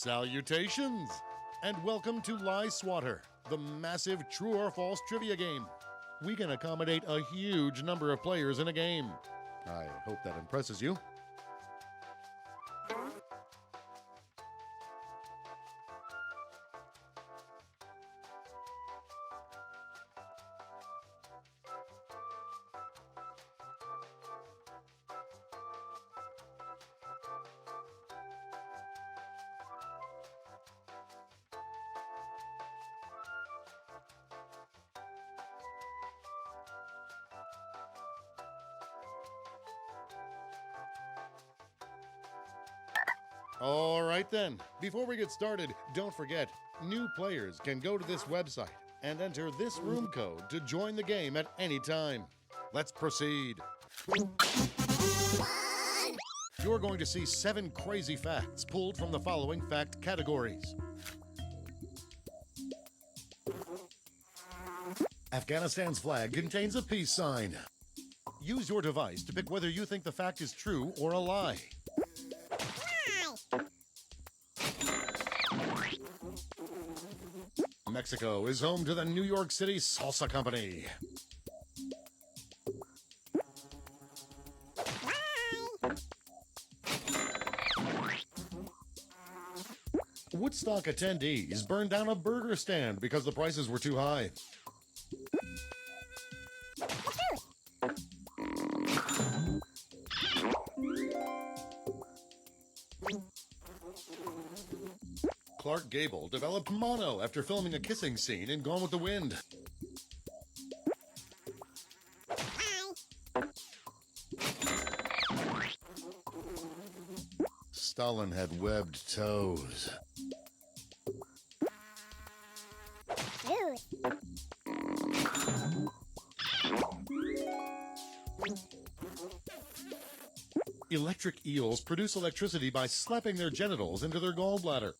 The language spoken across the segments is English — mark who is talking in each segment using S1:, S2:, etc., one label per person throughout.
S1: Salutations, and welcome to Lie Swatter, the massive true or false trivia game. We can accommodate a huge number of players in a game. I hope that impresses you. All right then, before we get started, don't forget, new players can go to this website and enter this room code to join the game at any time. Let's proceed. You're going to see 7 crazy facts pulled from the following fact categories. Afghanistan's flag contains a peace sign. Use your device to pick whether you think the fact is true or a lie. Mexico is home to the New York City Salsa Company. Woodstock attendees burned down a burger stand because the prices were too high. Clark Gable developed mono after filming a kissing scene in Gone with the Wind. Stalin had webbed toes. Electric eels produce electricity by slapping their genitals into their gallbladder.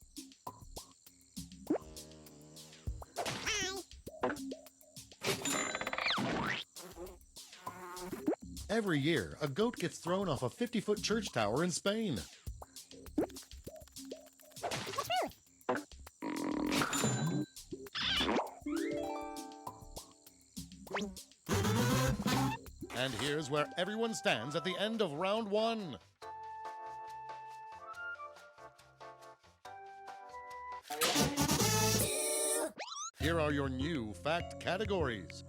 S1: Every year, a goat gets thrown off a 50-foot church tower in Spain. And here's where everyone stands at the end of round 1. Here are your new fact categories.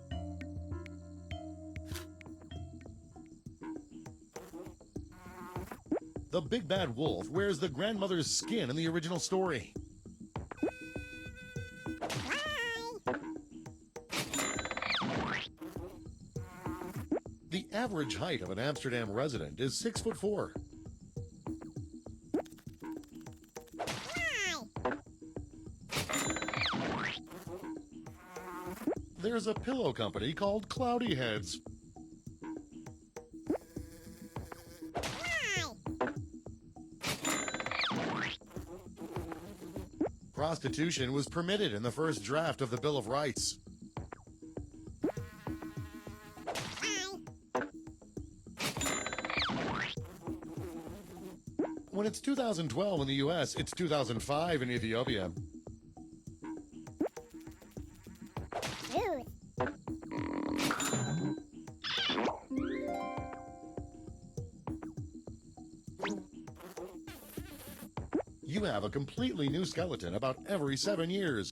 S1: The big bad wolf wears the grandmother's skin in the original story. The average height of an Amsterdam resident is 6'4". There's a pillow company called Cloudy Heads. Prostitution was permitted in the first draft of the Bill of Rights. When it's 2012 in the US, it's 2005 in Ethiopia. You have a completely new skeleton about every 7 years.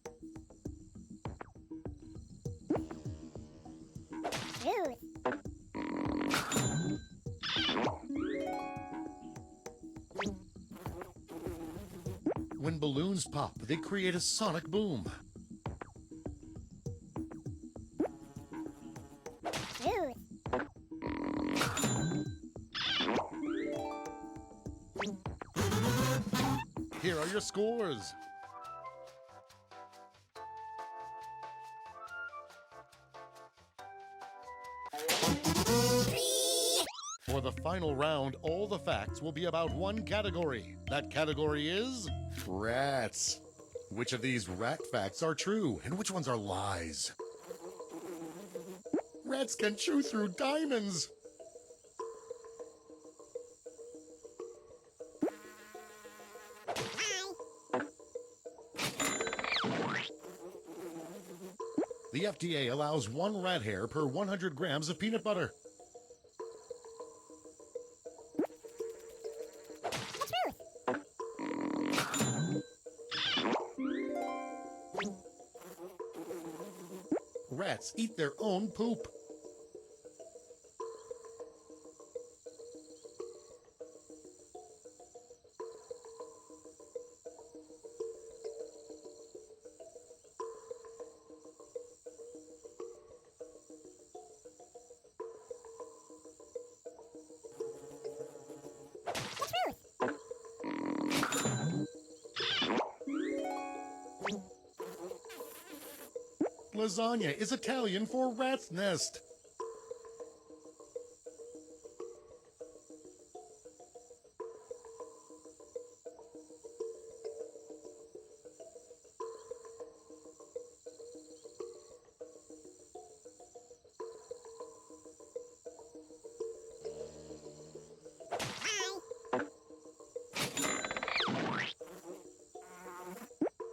S1: When balloons pop, they create a sonic boom. Here are your scores. For the final round, all the facts will be about one category. That category is rats. Which of these rat facts are true and which ones are lies? Rats can chew through diamonds. The FDA allows 1 rat hair per 100 grams of peanut butter. Rats eat their own poop. Lasagna is Italian for rat's nest.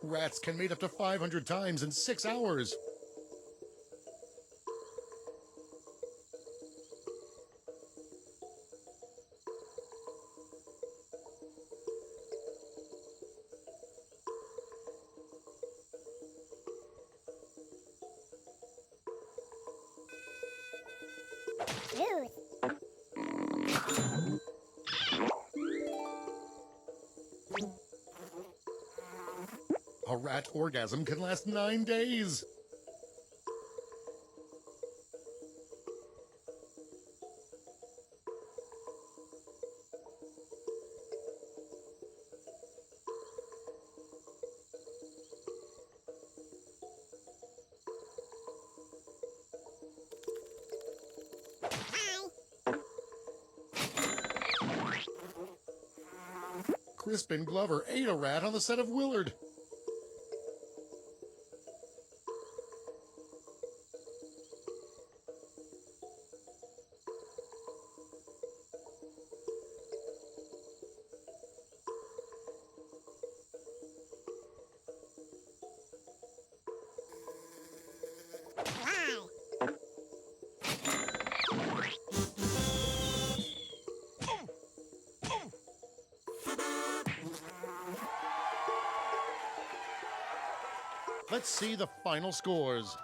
S1: Rats can mate up to 500 times in 6 hours. A rat orgasm can last 9 days. Crispin Glover ate a rat on the set of Willard. Let's see the final scores.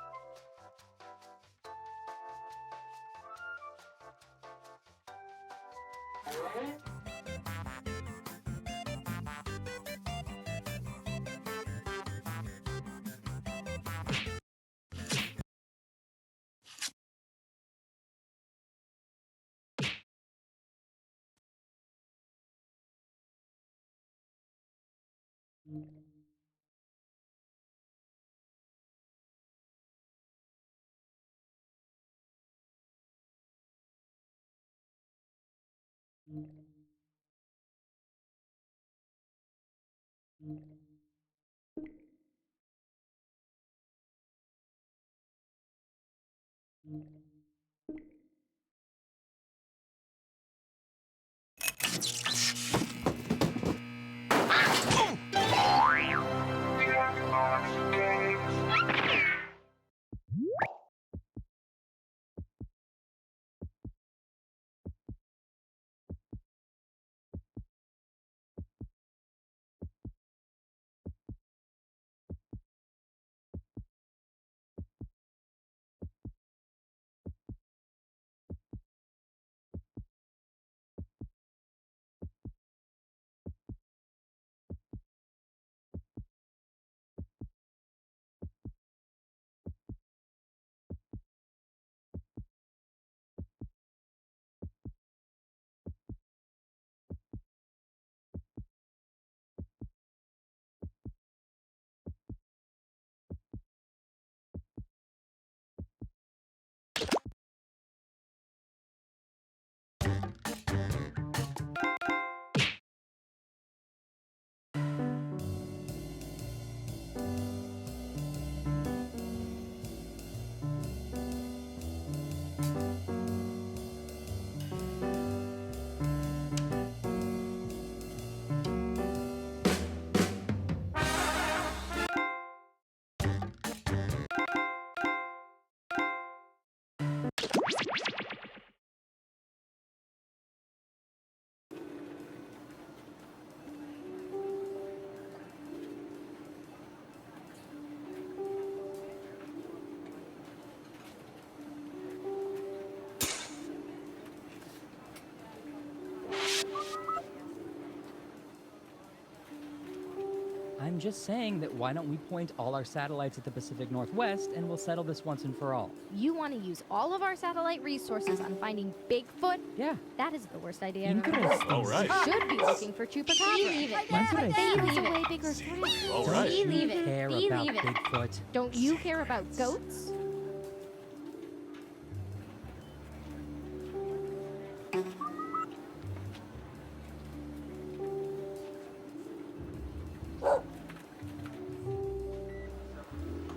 S2: I'm just saying that why don't we point all our satellites at the Pacific Northwest and we'll settle this once and for all.
S3: You want to use all of our satellite resources on finding Bigfoot?
S2: Yeah.
S3: That is the worst idea I've ever heard.
S2: Interesting.
S4: All right.
S3: You should be looking for Chupacabra.
S5: Believe it.
S3: Believe a way bigger threat.
S4: All right.
S3: Believe it.
S2: Care about
S3: Believe it.
S2: Bigfoot.
S3: Don't you care about goats?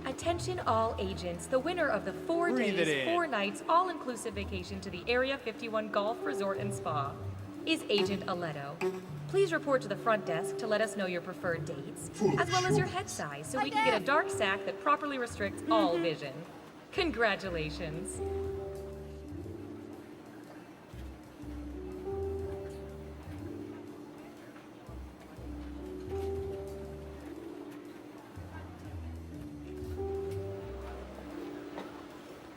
S6: Attention all agents, the winner of the 4
S7: Breathe it
S6: days,
S7: in.
S6: 4 nights, all-inclusive vacation to the Area 51 Golf Resort and Spa is Agent Aletto. Please report to the front desk to let us know your preferred dates, as well as your head size, so we can get a dark sack that properly restricts all vision. Congratulations.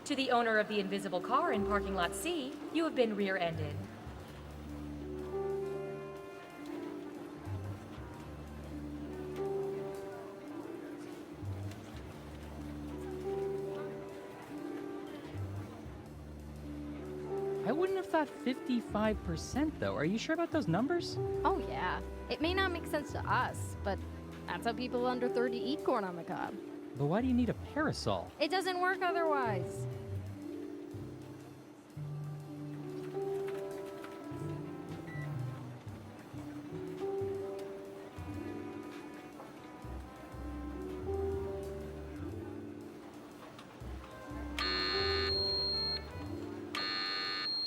S6: To the owner of the invisible car in parking lot C, you have been rear-ended.
S2: I wouldn't have thought 55% though. Are you sure about those numbers?
S3: Oh, yeah. It may not make sense to us, but that's how people under 30 eat corn on the cob.
S2: But why do you need a parasol?
S3: It doesn't work otherwise.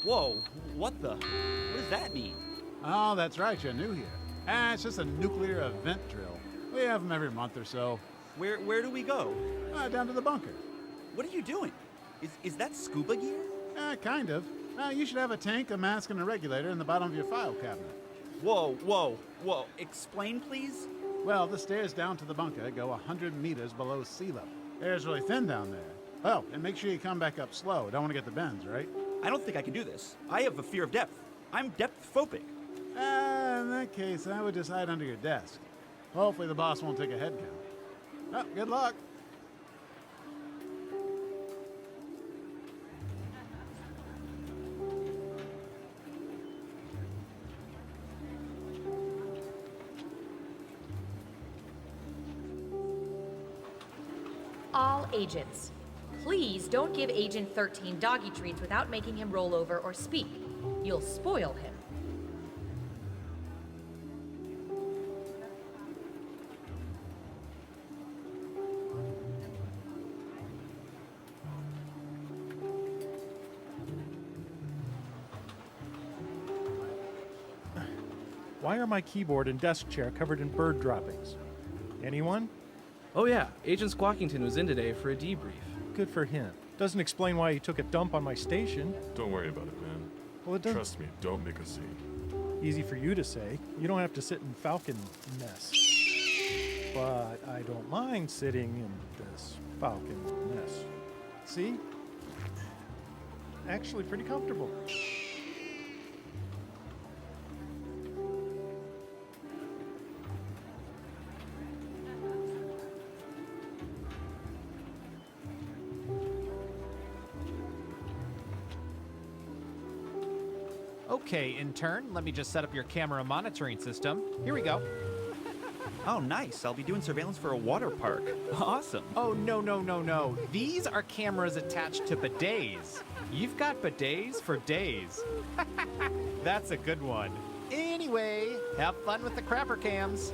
S7: Whoa, what the? What does that mean?
S8: Oh, that's right, you're new here. It's just a nuclear event drill. We have them every month or so.
S7: Where do we go?
S8: Down to the bunker.
S7: What are you doing? Is that scuba gear?
S8: Kind of. You should have a tank, a mask, and a regulator in the bottom of your file cabinet.
S7: Whoa. Explain, please?
S8: Well, the stairs down to the bunker go 100 meters below sea level. Air's really thin down there. Oh, and make sure you come back up slow. Don't want to get the bends, right?
S7: I don't think I can do this. I have a fear of depth. I'm depth-phobic.
S8: In that case, I would just hide under your desk. Hopefully the boss won't take a head count. Oh, good luck.
S6: All agents, please don't give Agent 13 doggy treats without making him roll over or speak. You'll spoil him.
S4: Why are my keyboard and desk chair covered in bird droppings? Anyone?
S9: Oh yeah, Agent Squawkington was in today for a debrief.
S4: Good for him. Doesn't explain why he took a dump on my station.
S10: Don't worry about it, man.
S4: Well, it doesn't.
S10: Trust me, don't make a scene.
S4: Easy for you to say. You don't have to sit in Falcon mess. But I don't mind sitting in this Falcon mess. See? Actually pretty comfortable.
S11: Okay, intern, let me just set up your camera monitoring system. Here we go.
S7: Oh, nice. I'll be doing surveillance for a water park. Awesome.
S11: Oh, no. These are cameras attached to bidets. You've got bidets for days. That's a good one. Anyway, have fun with the crapper cams.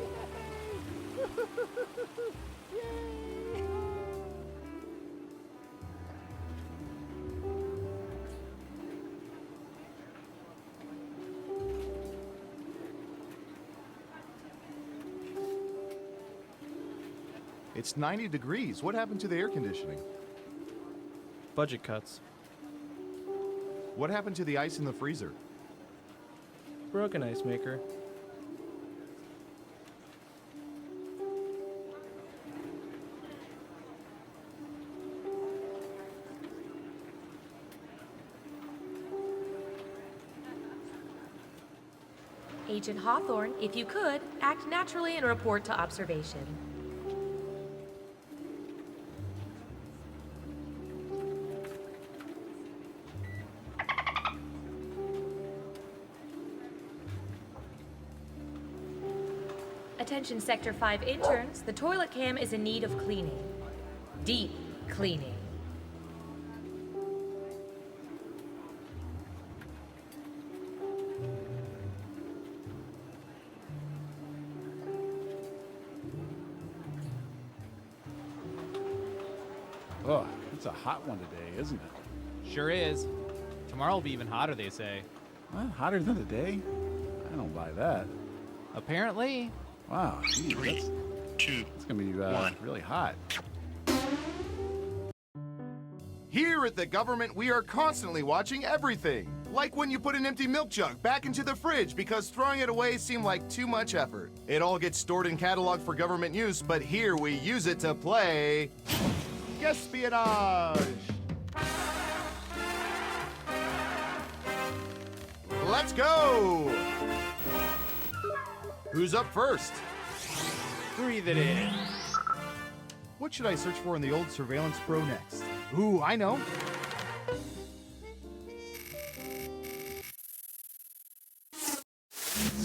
S12: It's 90 degrees. What happened to the air conditioning?
S9: Budget cuts.
S12: What happened to the ice in the freezer?
S9: Broken ice maker.
S6: Agent Hawthorne, if you could, act naturally and report to observation. Attention Sector 5 interns, the toilet cam is in need of cleaning. Deep cleaning.
S8: Oh, it's a hot one today, isn't it?
S11: Sure is. Tomorrow will be even hotter, they say.
S8: What? Hotter than today? I don't buy that.
S11: Apparently.
S8: Wow, geez, that's gonna be really hot.
S12: Here at the government, we are constantly watching everything. Like when you put an empty milk jug back into the fridge because throwing it away seemed like too much effort. It all gets stored and cataloged for government use, but here we use it to play espionage. Let's go! Who's up first?
S11: Breathe it in.
S12: What should I search for in the old Surveillance Pro next? Ooh, I know.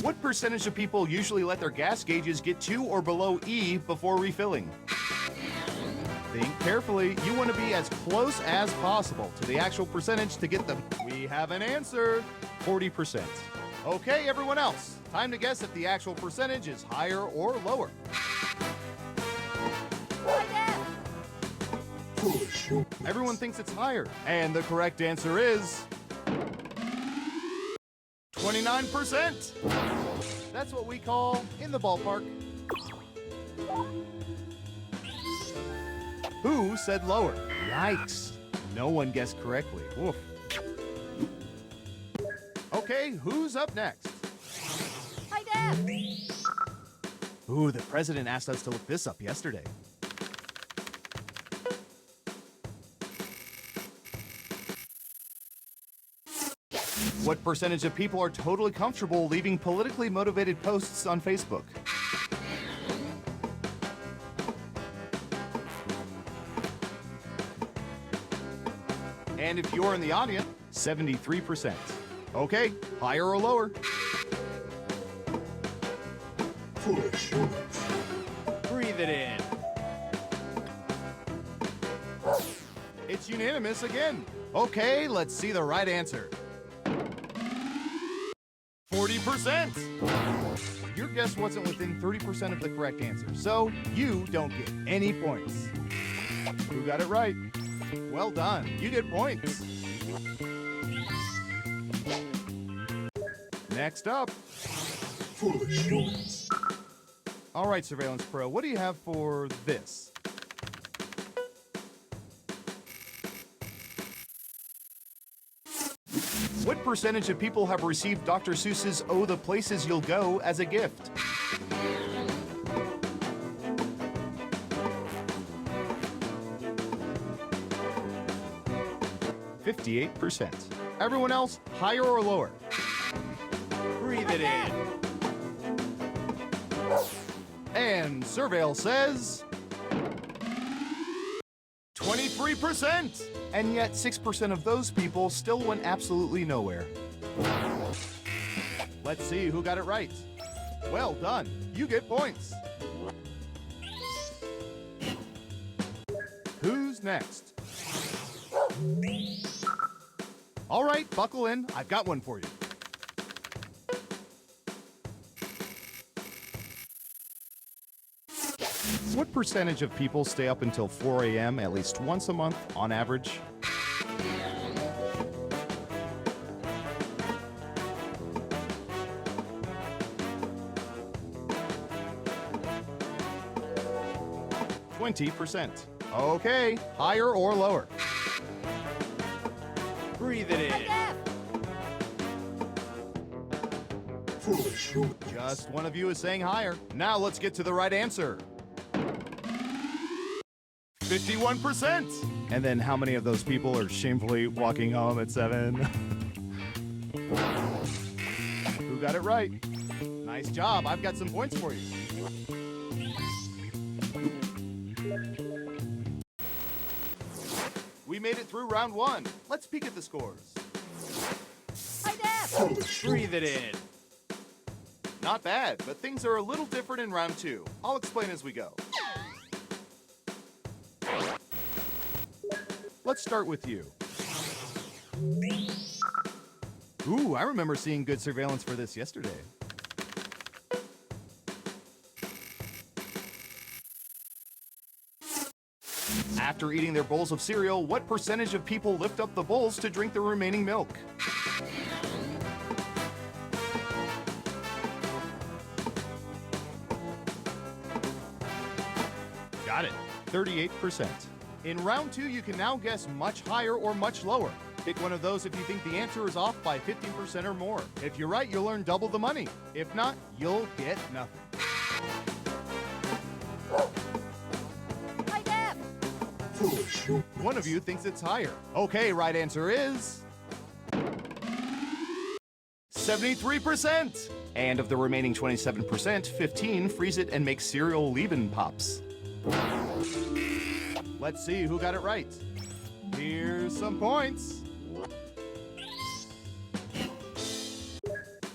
S12: What percentage of people usually let their gas gauges get to or below E before refilling? Think carefully. You want to be as close as possible to the actual percentage to get them. We have an answer. 40%. Okay, everyone else. Time to guess if the actual percentage is higher or lower. Everyone thinks it's higher. And the correct answer is 29%. That's what we call in the ballpark. Who said lower? Yikes. No one guessed correctly. Oof. Okay, who's up next?
S3: Hi, Dad.
S12: Ooh, the president asked us to look this up yesterday. What percentage of people are totally comfortable leaving politically motivated posts on Facebook? And if you're in the audience, 73%. Okay, higher or lower?
S11: Breathe it in.
S12: It's unanimous again. Okay, let's see the right answer. 40%. Your guess wasn't within 30% of the correct answer, so you don't get any points. Who got it right? Well done. You get points. Next up. All right, Surveillance Pro, what do you have for this? What percentage of people have received Dr. Seuss's Oh, the Places You'll Go as a gift? %. Everyone else, higher or lower?
S11: Breathe it in.
S12: And Surveil says 23%. And yet 6% of those people still went absolutely nowhere. Let's see who got it right. Well done. You get points. Who's next? All right, buckle in. I've got one for you. What percentage of people stay up until 4 a.m. at least once a month on average? %. Okay, higher or lower?
S11: Breathe it in.
S12: Just one of you is saying higher. Now let's get to the right answer. 51%. And then how many of those people are shamefully walking home at 7? Who got it right? Nice job. I've got some points for you. We made it through round 1. Let's peek at the scores.
S11: Breathe it in.
S12: Not bad, but things are a little different in round 2. I'll explain as we go. Let's start with you. Ooh, I remember seeing good surveillance for this yesterday. After eating their bowls of cereal, what percentage of people lift up the bowls to drink the remaining milk? Got it. 38%. In round 2, you can now guess much higher or much lower. Pick one of those if you think the answer is off by 15% or more. If you're right, you'll earn double the money. If not, you'll get nothing.
S3: Hi, Dad.
S12: One of you thinks it's higher. Okay, right answer is 73%. And of the remaining 27%, 15 freeze it and make cereal leave-in pops. Let's see who got it right. Here's some points.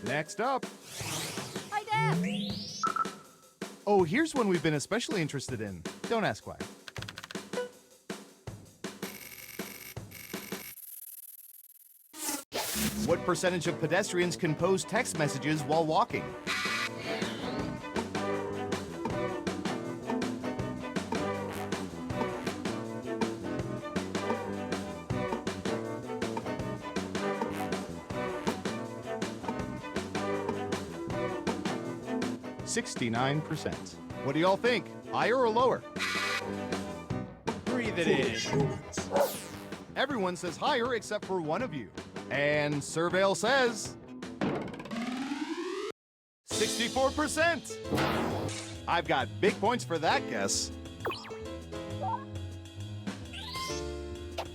S12: Next up.
S3: Hi, Dad.
S12: Oh, here's one we've been especially interested in. Don't ask why. What percentage of pedestrians compose text messages while walking? %. What do y'all think? Higher or lower?
S11: Breathe it in.
S12: Everyone says higher except for one of you. And Surveil says 64%. I've got big points for that guess.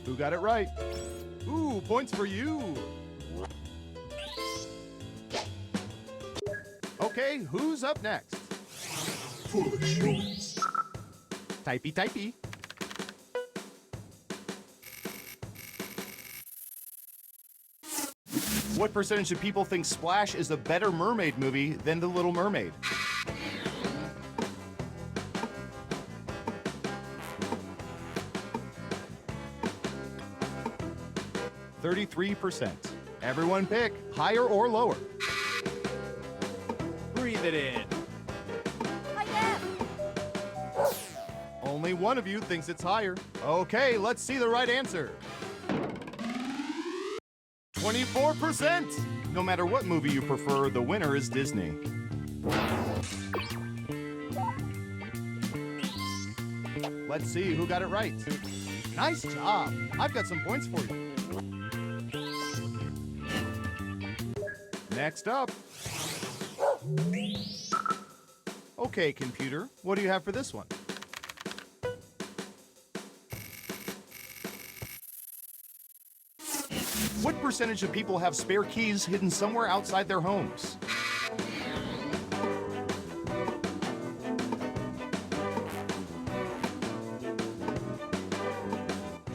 S12: Who got it right? Ooh, points for you. Okay, who's up next? Typey, typey. What percentage of people think Splash is a better mermaid movie than The Little Mermaid? %. Everyone pick higher or lower.
S11: Breathe it in.
S3: Hi, Dad.
S12: Only one of you thinks it's higher. Okay, let's see the right answer. 24%. No matter what movie you prefer, the winner is Disney. Let's see who got it right. Nice job. I've got some points for you. Next up. Okay, computer, what do you have for this one? What percentage of people have spare keys hidden somewhere outside their homes?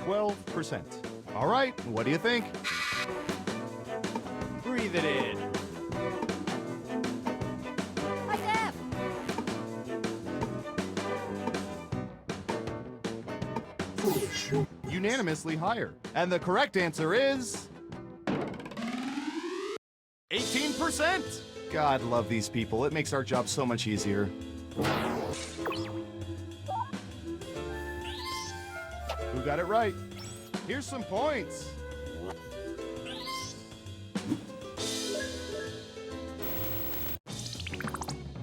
S12: %. All right, what do you think?
S11: Breathe it in.
S3: Hi, Dad.
S12: Unanimously higher. And the correct answer is 18%. God love these people. It makes our job so much easier. Who got it right? Here's some points.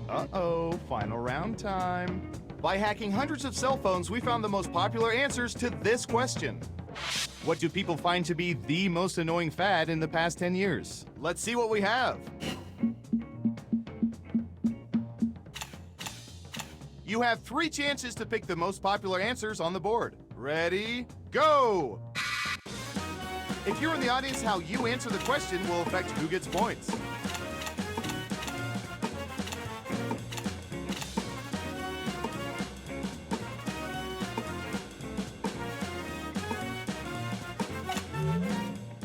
S12: Uh-oh, final round time. By hacking hundreds of cell phones, we found the most popular answers to this question. What do people find to be the most annoying fad in the past 10 years? Let's see what we have. You have 3 chances to pick the most popular answers on the board. Ready, go! If you're in the audience, how you answer the question will affect who gets points.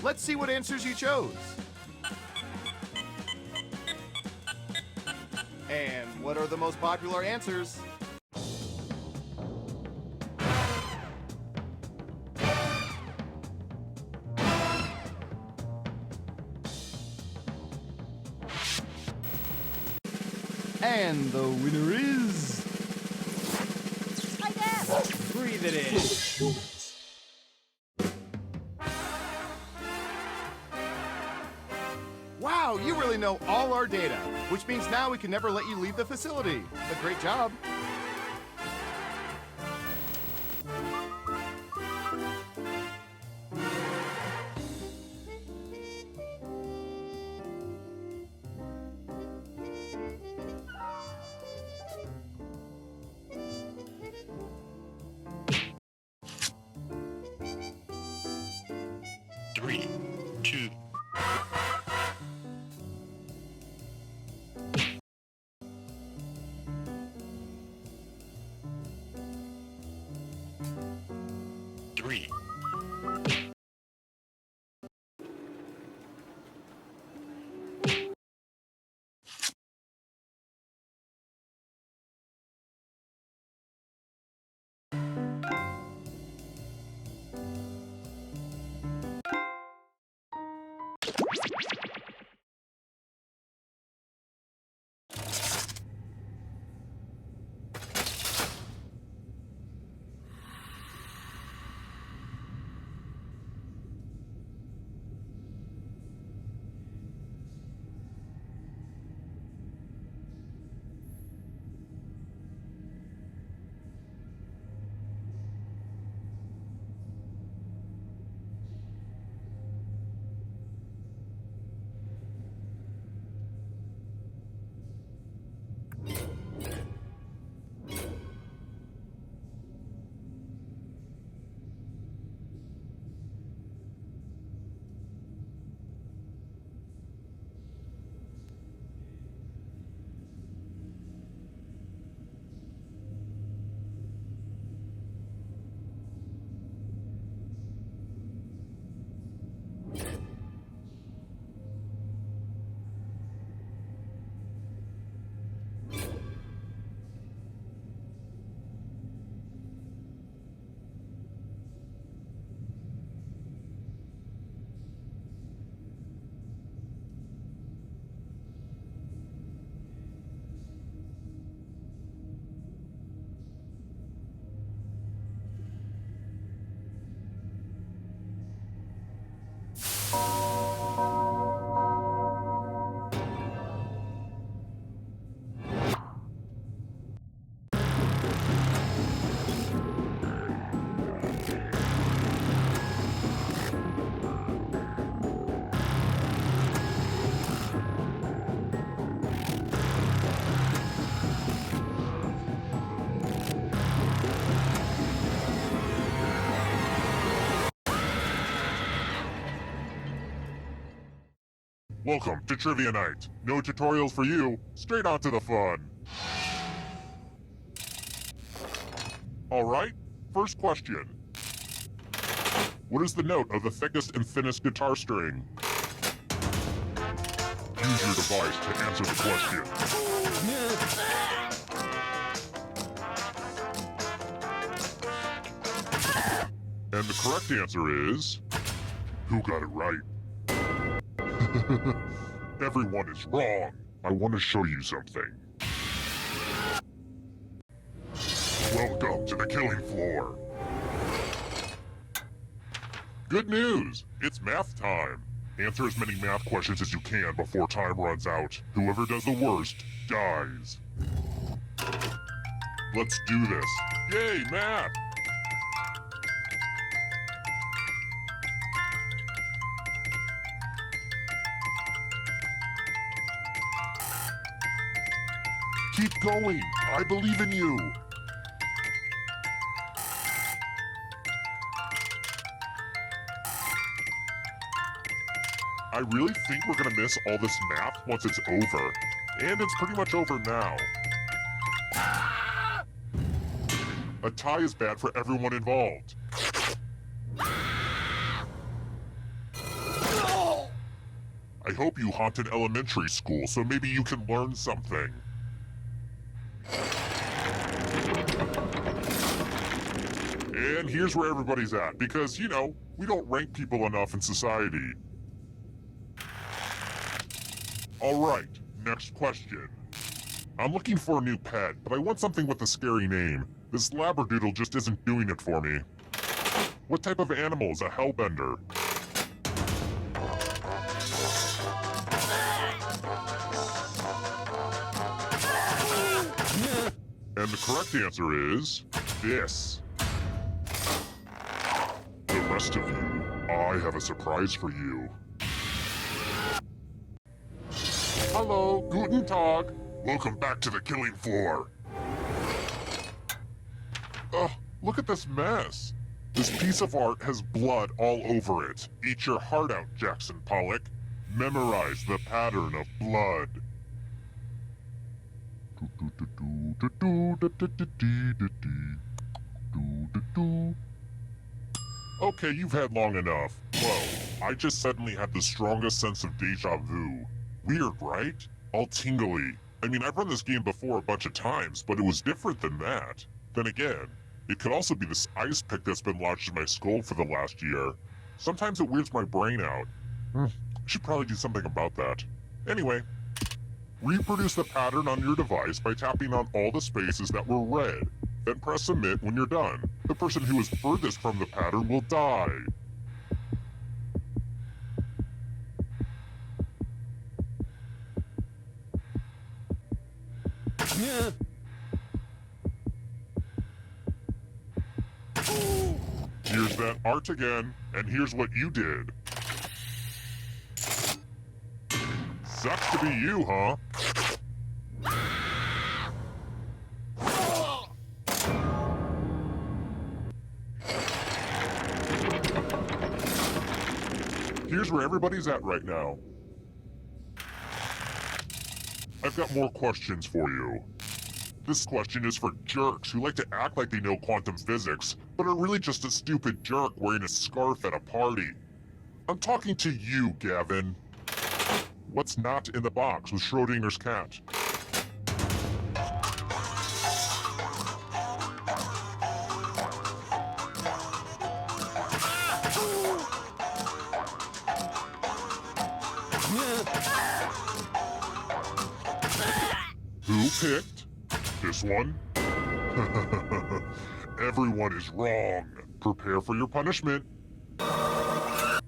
S12: Let's see what answers you chose. And what are the most popular answers? And the winner is...
S3: Hi, Dad!
S11: Breathe it in.
S12: Wow, you really know all our data, which means now we can never let you leave the facility. But great job.
S10: Three, two. Three. Welcome to Trivia Night. No tutorials for you, straight on to the fun. Alright, first question. What is the note of the thickest and thinnest guitar string? Use your device to answer the question. And the correct answer is... Who got it right? Everyone is wrong. I want to show you something. Welcome to the killing floor. Good news! It's math time. Answer as many math questions as you can before time runs out. Whoever does the worst dies. Let's do this. Yay, math! Keep going. I believe in you. I really think we're gonna miss all this math once it's over. And it's pretty much over now. A tie is bad for everyone involved. I hope you haunted elementary school, so maybe you can learn something. And here's where everybody's at, because, you know, we don't rank people enough in society. Alright, next question. I'm looking for a new pet, but I want something with a scary name. This labradoodle just isn't doing it for me. What type of animal is a hellbender? And the correct answer is this. The rest of you, I have a surprise for you. Hello, guten Tag. Welcome back to the killing floor. Ugh, look at this mess. This piece of art has blood all over it. Eat your heart out, Jackson Pollock. Memorize the pattern of blood. Okay, you've had long enough. Whoa, I just suddenly had the strongest sense of deja vu. Weird, right? All tingly. I mean, I've run this game before a bunch of times, but it was different than that. Then again, it could also be this ice pick that's been lodged in my skull for the last year. Sometimes it weirds my brain out. I should probably do something about that. Anyway, reproduce the pattern on your device by tapping on all the spaces that were red. Then press submit when you're done. The person who is furthest from the pattern will die. Here's that art again, and here's what you did. Sucks to be you, huh? Here's where everybody's at right now. I've got more questions for you. This question is for jerks who like to act like they know quantum physics, but are really just a stupid jerk wearing a scarf at a party. I'm talking to you, Gavin. What's not in the box with Schrodinger's cat? Who picked this one? Everyone is wrong. Prepare for your punishment. I'm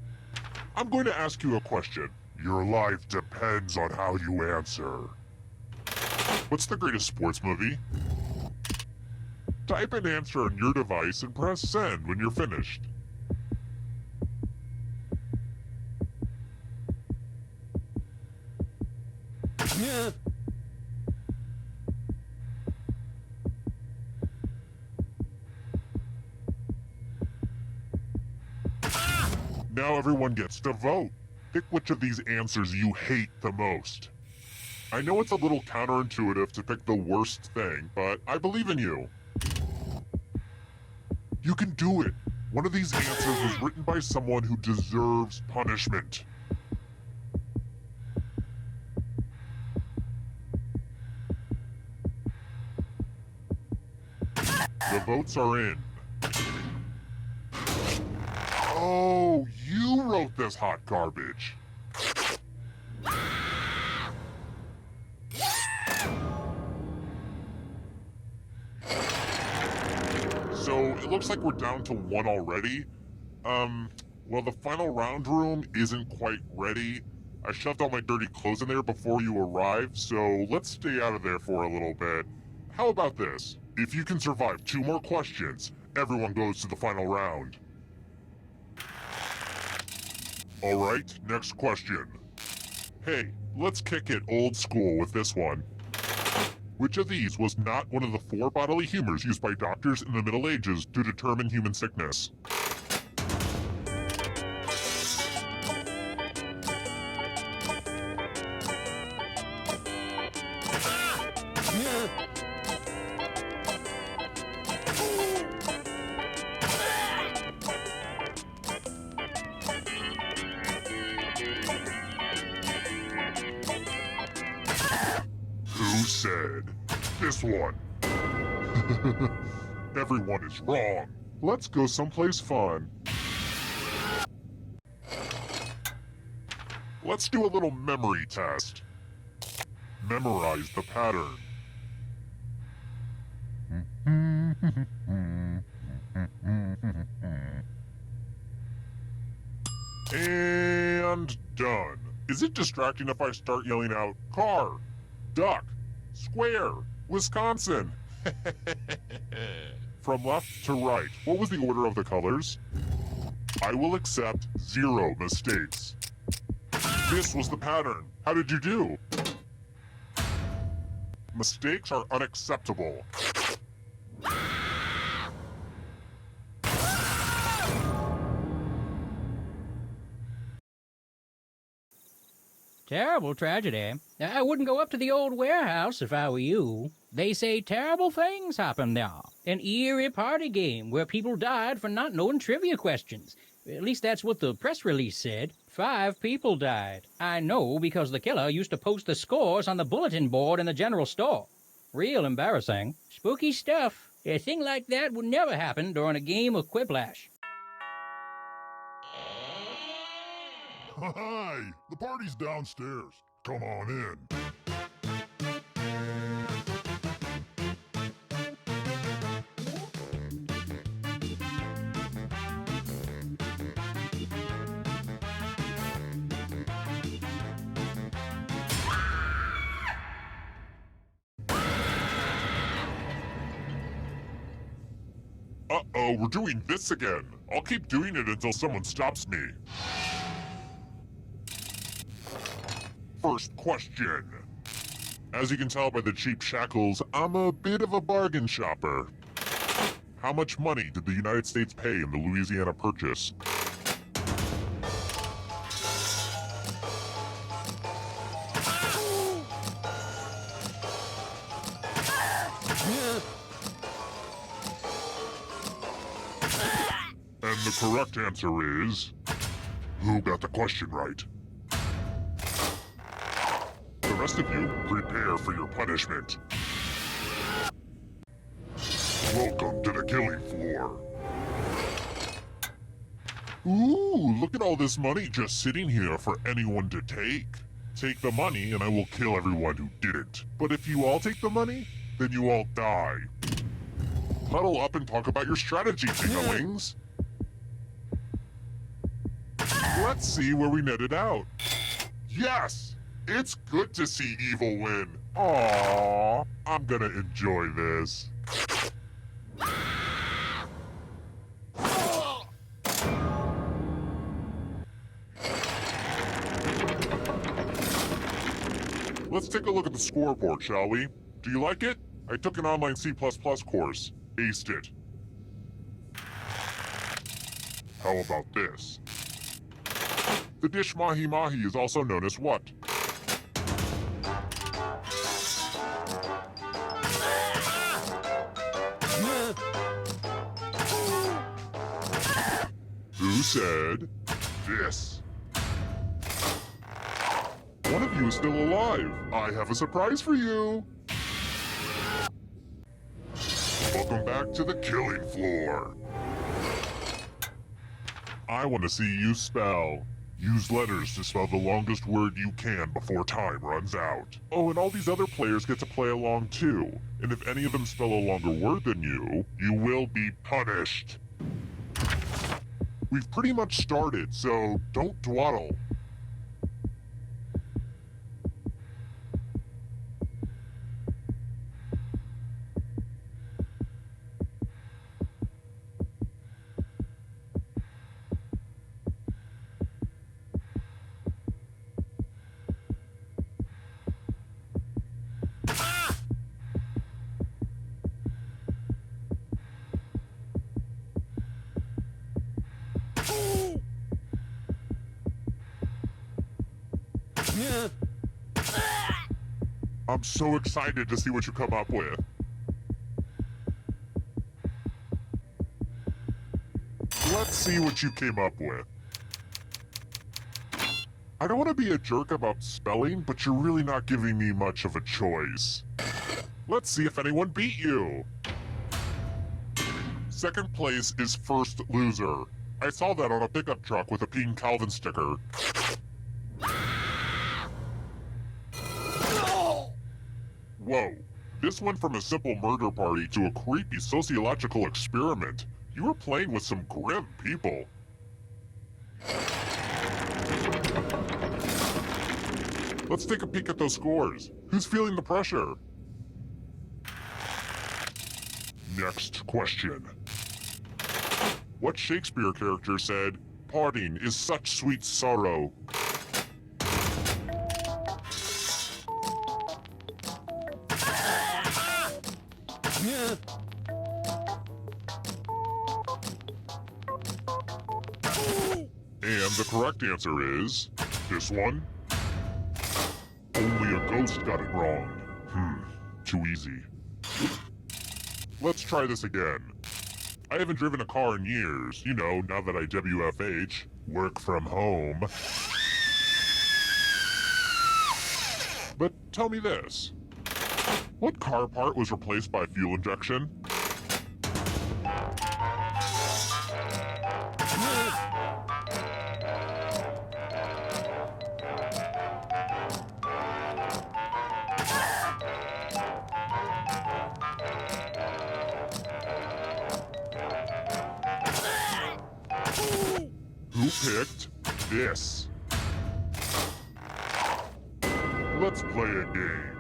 S10: going to ask you a question. Your life depends on how you answer. What's the greatest sports movie? Type an answer on your device and press send when you're finished. Now everyone gets to vote. Pick which of these answers you hate the most. I know it's a little counterintuitive to pick the worst thing, but I believe in you. You can do it. One of these answers was written by someone who deserves punishment. The votes are in. Oh, you wrote this hot garbage. So, it looks like we're down to one already. Well, the final round room isn't quite ready. I shoved all my dirty clothes in there before you arrived, so let's stay out of there for a little bit. How about this? If you can survive 2 more questions, everyone goes to the final round. Alright, next question. Hey, let's kick it old school with this one. Which of these was not one of the 4 bodily humors used by doctors in the Middle Ages to determine human sickness? Who said this one? Everyone is wrong. Let's go someplace fun. Let's do a little memory test. Memorize the pattern. And done. Is it distracting if I start yelling out, car, duck, square, Wisconsin? From left to right, what was the order of the colors? I will accept 0 mistakes. This was the pattern. How did you do? Mistakes are unacceptable.
S2: Terrible tragedy. I wouldn't go up to the old warehouse if I were you. They say terrible things happen there. An eerie party game where people died for not knowing trivia questions. At least that's what the press release said. 5 people died. I know because the killer used to post the scores on the bulletin board in the general store. Real embarrassing. Spooky stuff. A thing like that would never happen during a game of Quiplash.
S10: Hi! The party's downstairs. Come on in. Uh-oh, we're doing this again. I'll keep doing it until someone stops me. First question. As you can tell by the cheap shackles, I'm a bit of a bargain shopper. How much money did the United States pay in the Louisiana Purchase? And the correct answer is... Who got the question right? The rest of you, prepare for your punishment. Welcome to the killing floor. Ooh, look at all this money just sitting here for anyone to take. Take the money and I will kill everyone who didn't. But if you all take the money, then you all die. Huddle up and talk about your strategy, tinglings. Let's see where we netted out. Yes! It's good to see evil win. Aww, I'm gonna enjoy this. Let's take a look at the scoreboard, shall we? Do you like it? I took an online C++ course. Aced it. How about this? The dish mahi-mahi is also known as what? Who said this? One of you is still alive. I have a surprise for you. Welcome back to the killing floor. I want to see you spell. Use letters to spell the longest word you can before time runs out. Oh, and all these other players get to play along too. And if any of them spell a longer word than you, you will be punished. We've pretty much started, so don't dawdle. I'm so excited to see what you come up with. Let's see what you came up with. I don't want to be a jerk about spelling, but you're really not giving me much of a choice. Let's see if anyone beat you. Second place is first loser. I saw that on a pickup truck with a pink Calvin sticker. Whoa. This went from a simple murder party to a creepy sociological experiment. You were playing with some grim people. Let's take a peek at those scores. Who's feeling the pressure? Next question. What Shakespeare character said, "Parting is such sweet sorrow"? And the correct answer is this one. Only a ghost got it wrong. Too easy. Let's try this again. I haven't driven a car in years, you know, now that I WFH, work from home. But tell me this. What car part was replaced by fuel injection? Who picked this? Let's play a game.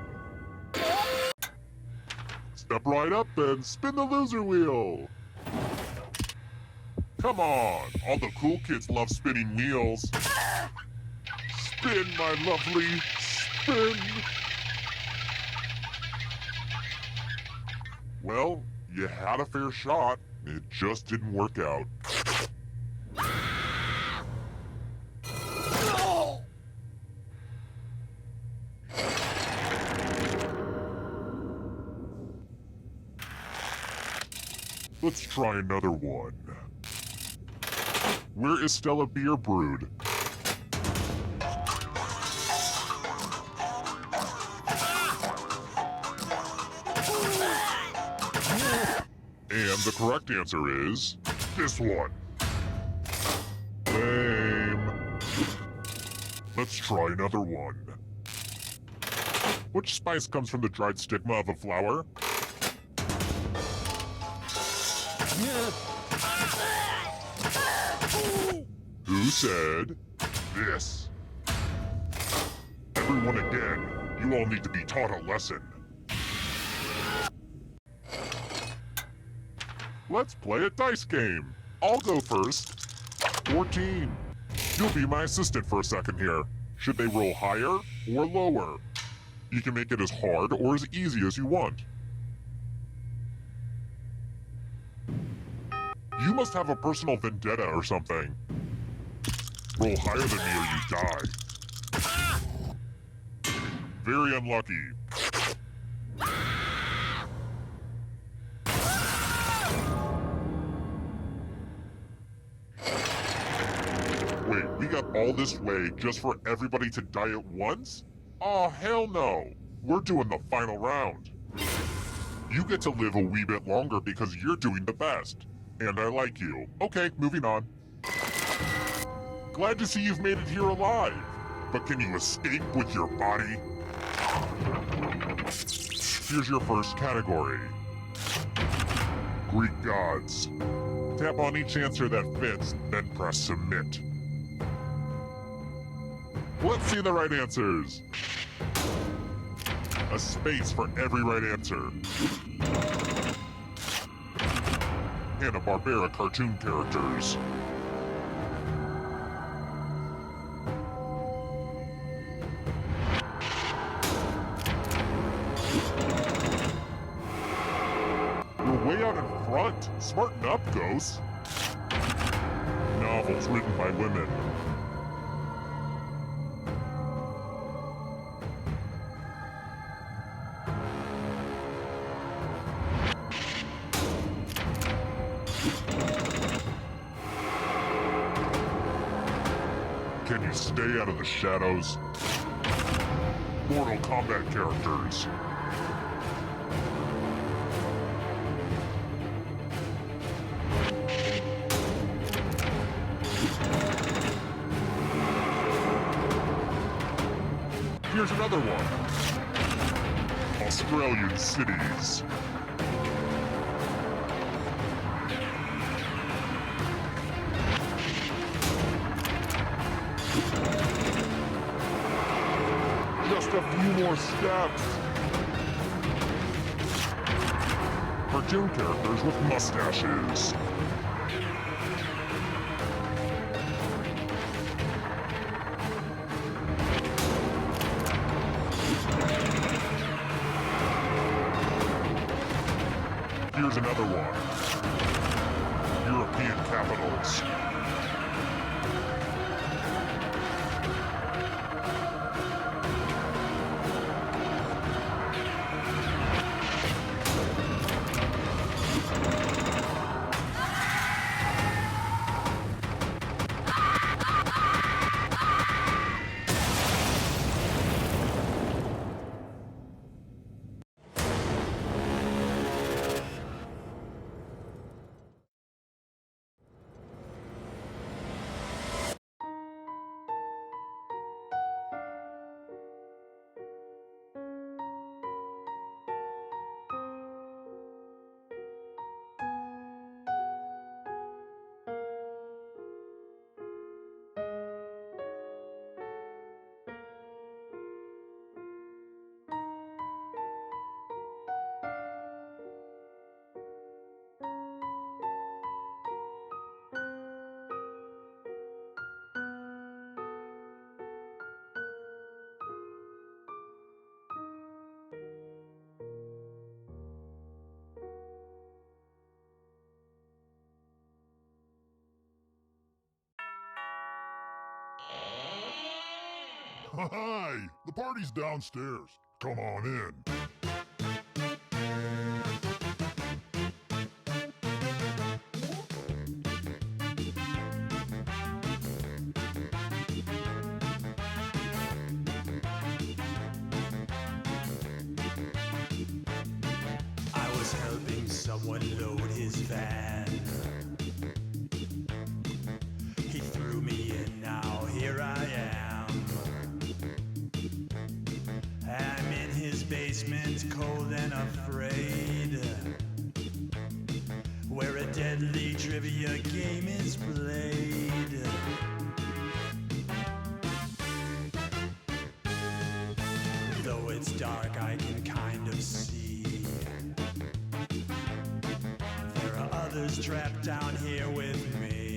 S10: Step right up and spin the loser wheel. Come on, all the cool kids love spinning wheels. Spin, my lovely, spin. Well, you had a fair shot. It just didn't work out. Let's try another one. Where is Stella beer brewed? And the correct answer is this one. Lame. Let's try another one. Which spice comes from the dried stigma of a flower? Who said this? Everyone again, you all need to be taught a lesson. Let's play a dice game. I'll go first. 14. You'll be my assistant for a second here. Should they roll higher or lower? You can make it as hard or as easy as you want. You must have a personal vendetta or something. Roll higher than me or you die. Very unlucky. Wait, we got all this way just for everybody to die at once? Oh, hell no. We're doing the final round. You get to live a wee bit longer because you're doing the best. And I like you. Okay, moving on. Glad to see you've made it here alive. But can you escape with your body? Here's your first category. Greek gods. Tap on each answer that fits, then press submit. Let's see the right answers. A space for every right answer. Hanna-Barbera cartoon characters. You're way out in front. Smarten up, ghosts. Novels written by women. Can you stay out of the shadows? Mortal Kombat characters. Here's another one. Australian cities. Just a few more steps. Cartoon characters with mustaches. Here's another one. European capitals.
S5: Hi! The party's downstairs. Come on in.
S13: I was helping someone load his van. He threw me in, now here I am. I'm in his basement, cold and afraid, where a deadly trivia game is played. Though it's dark, I can kind of see there are others trapped down here with me.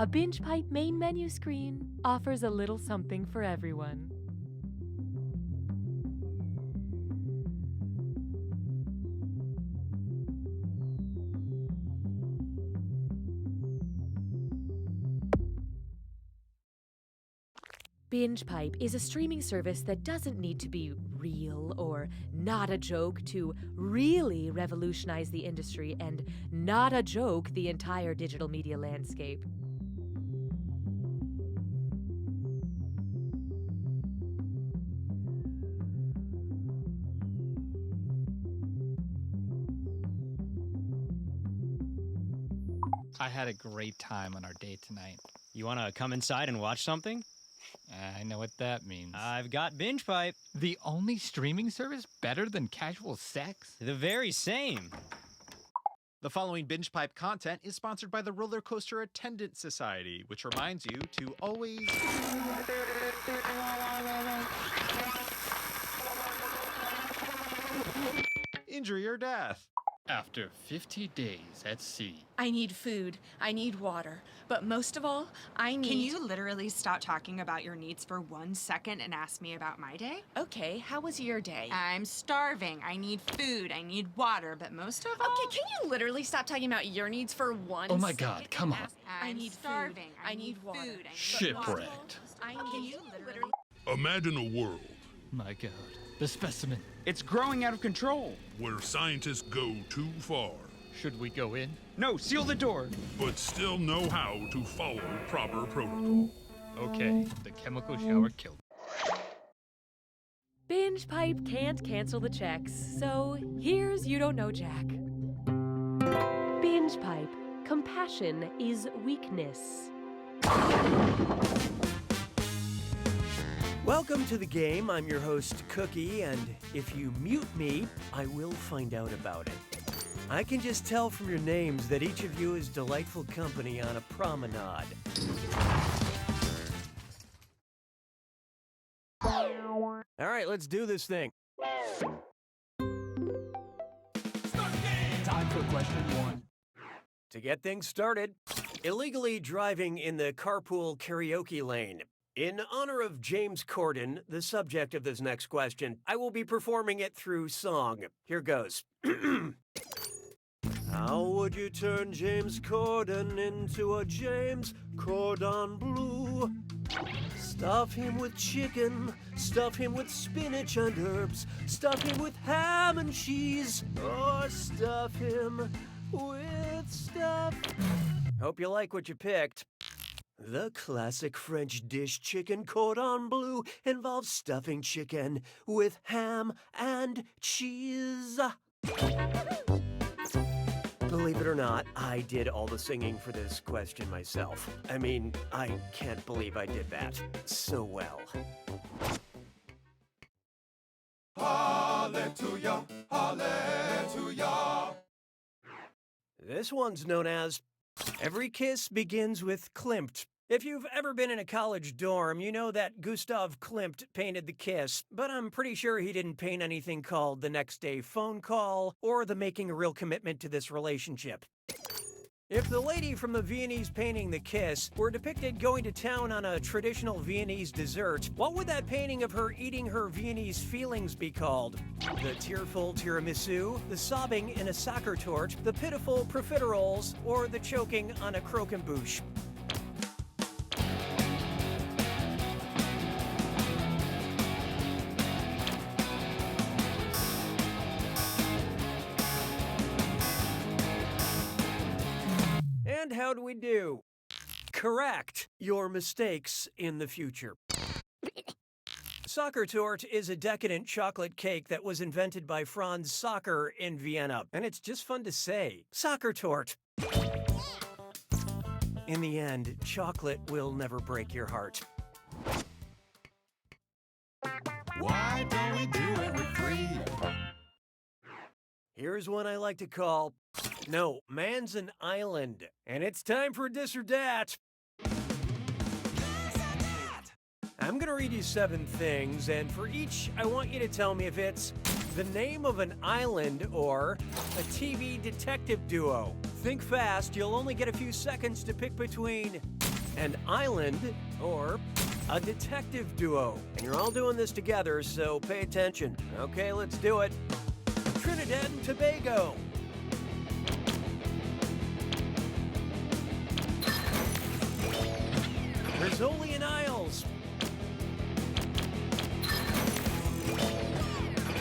S14: A Binge Pipe main menu screen offers a little something for everyone. Binge Pipe is a streaming service that doesn't need to be real or not a joke to really revolutionize the industry and not a joke the entire digital media landscape.
S15: I had a great time on our date tonight.
S16: You want to come inside and watch something?
S15: I know what that means.
S16: I've got Binge Pipe.
S15: The only streaming service better than casual sex?
S16: The very same.
S17: The following Binge Pipe content is sponsored by the Roller Coaster Attendant Society, which reminds you to always... injury or death.
S15: After 50 days at sea.
S18: I need food. I need water. But most of all, I need...
S19: Can you literally stop talking about your needs for 1 second and ask me about my day?
S18: Okay, how was your day?
S19: I'm starving. I need food. I need water. But most of all...
S18: Okay, can you literally stop talking about your needs for 1
S15: Oh my
S18: second?
S15: God, come on.
S18: I need
S19: starving.
S18: food. I need water.
S19: Food.
S15: Shipwrecked.
S18: Can you literally...
S5: Imagine a world
S15: My God, the specimen.
S7: It's growing out of control.
S5: where scientists go too far,
S15: Should we go in?
S7: No, seal the door.
S5: but still know how to follow proper protocol.
S15: Okay, the chemical shower killed.
S14: Binge Pipe can't cancel the checks, so here's You Don't Know Jack. Binge Pipe. Compassion is weakness.
S20: Welcome to the game. I'm your host, Cookie, and if you mute me, I will find out about it. I can just tell from your names that each of you is delightful company on a promenade. All right, let's do this thing.
S21: Time for question 1.
S20: To get things started, illegally driving in the carpool karaoke lane. In honor of James Corden, the subject of this next question, I will be performing it through song. Here goes. How would you turn James Corden into a James Cordon Bleu? Stuff him with chicken, stuff him with spinach and herbs, stuff him with ham and cheese, or stuff him with stuff. Hope you like what you picked. The classic French dish chicken cordon bleu involves stuffing chicken with ham and cheese. Believe it or not, I did all the singing for this question myself. I mean, I can't believe I did that so well.
S21: Hallelujah, hallelujah.
S20: This one's known as Every Kiss Begins with Klimt. If you've ever been in a college dorm, you know that Gustav Klimt painted the kiss, but I'm pretty sure he didn't paint anything called The Next Day Phone Call or the Making a Real Commitment to This Relationship. If the lady from the Viennese painting The Kiss were depicted going to town on a traditional Viennese dessert, what would that painting of her eating her Viennese feelings be called? The tearful tiramisu, the sobbing in a soccer torch, the pitiful profiteroles, or the choking on a croquembouche? And how do we do? Correct your mistakes in the future. Soccer Torte is a decadent chocolate cake that was invented by Franz Soccer in Vienna, and it's just fun to say. Soccer Torte. In the end, chocolate will never break your heart.
S21: Why don't we do it with free?
S20: Here's one I like to call, no, man's an island, and it's time for this or that. I'm gonna read you 7 things, and for each, I want you to tell me if it's the name of an island or a TV detective duo. Think fast, you'll only get a few seconds to pick between an island, or a detective duo. And you're all doing this together, so pay attention. Okay, let's do it. Trinidad and Tobago. Rizzolian Isles.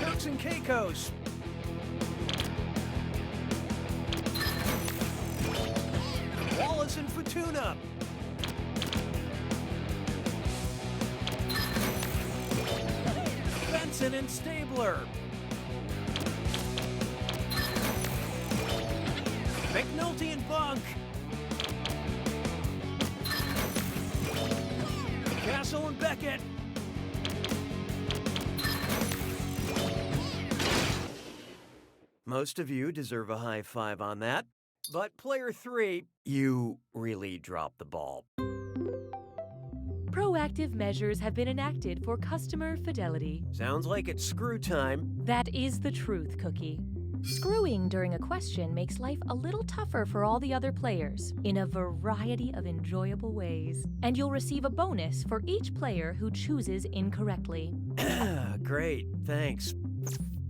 S20: Turks and Caicos. Wallis and Futuna. Benson and Stabler. McNulty and Bunk. Castle and Beckett. Most of you deserve a high five on that. But player 3, you really dropped the ball.
S14: Proactive measures have been enacted for customer fidelity.
S20: Sounds like it's screw time.
S14: That is the truth, Cookie.
S1: Screwing during a question makes life a little tougher for all the other players in a variety of enjoyable ways. And you'll receive a bonus for each player who chooses incorrectly.
S20: Great, thanks.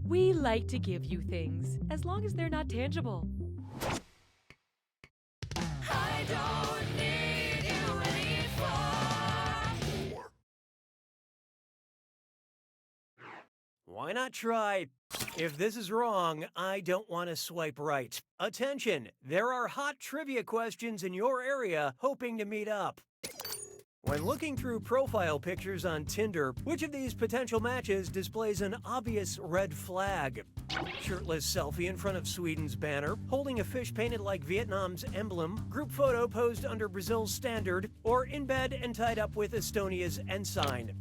S14: We like to give you things, as long as they're not tangible.
S21: I don't need you anymore.
S20: Why not try? If this is wrong, I don't want to swipe right. Attention, there are hot trivia questions in your area hoping to meet up. When looking through profile pictures on Tinder, which of these potential matches displays an obvious red flag? Shirtless selfie in front of Sweden's banner, holding a fish painted like Vietnam's emblem, group photo posed under Brazil's standard, or in bed and tied up with Estonia's ensign.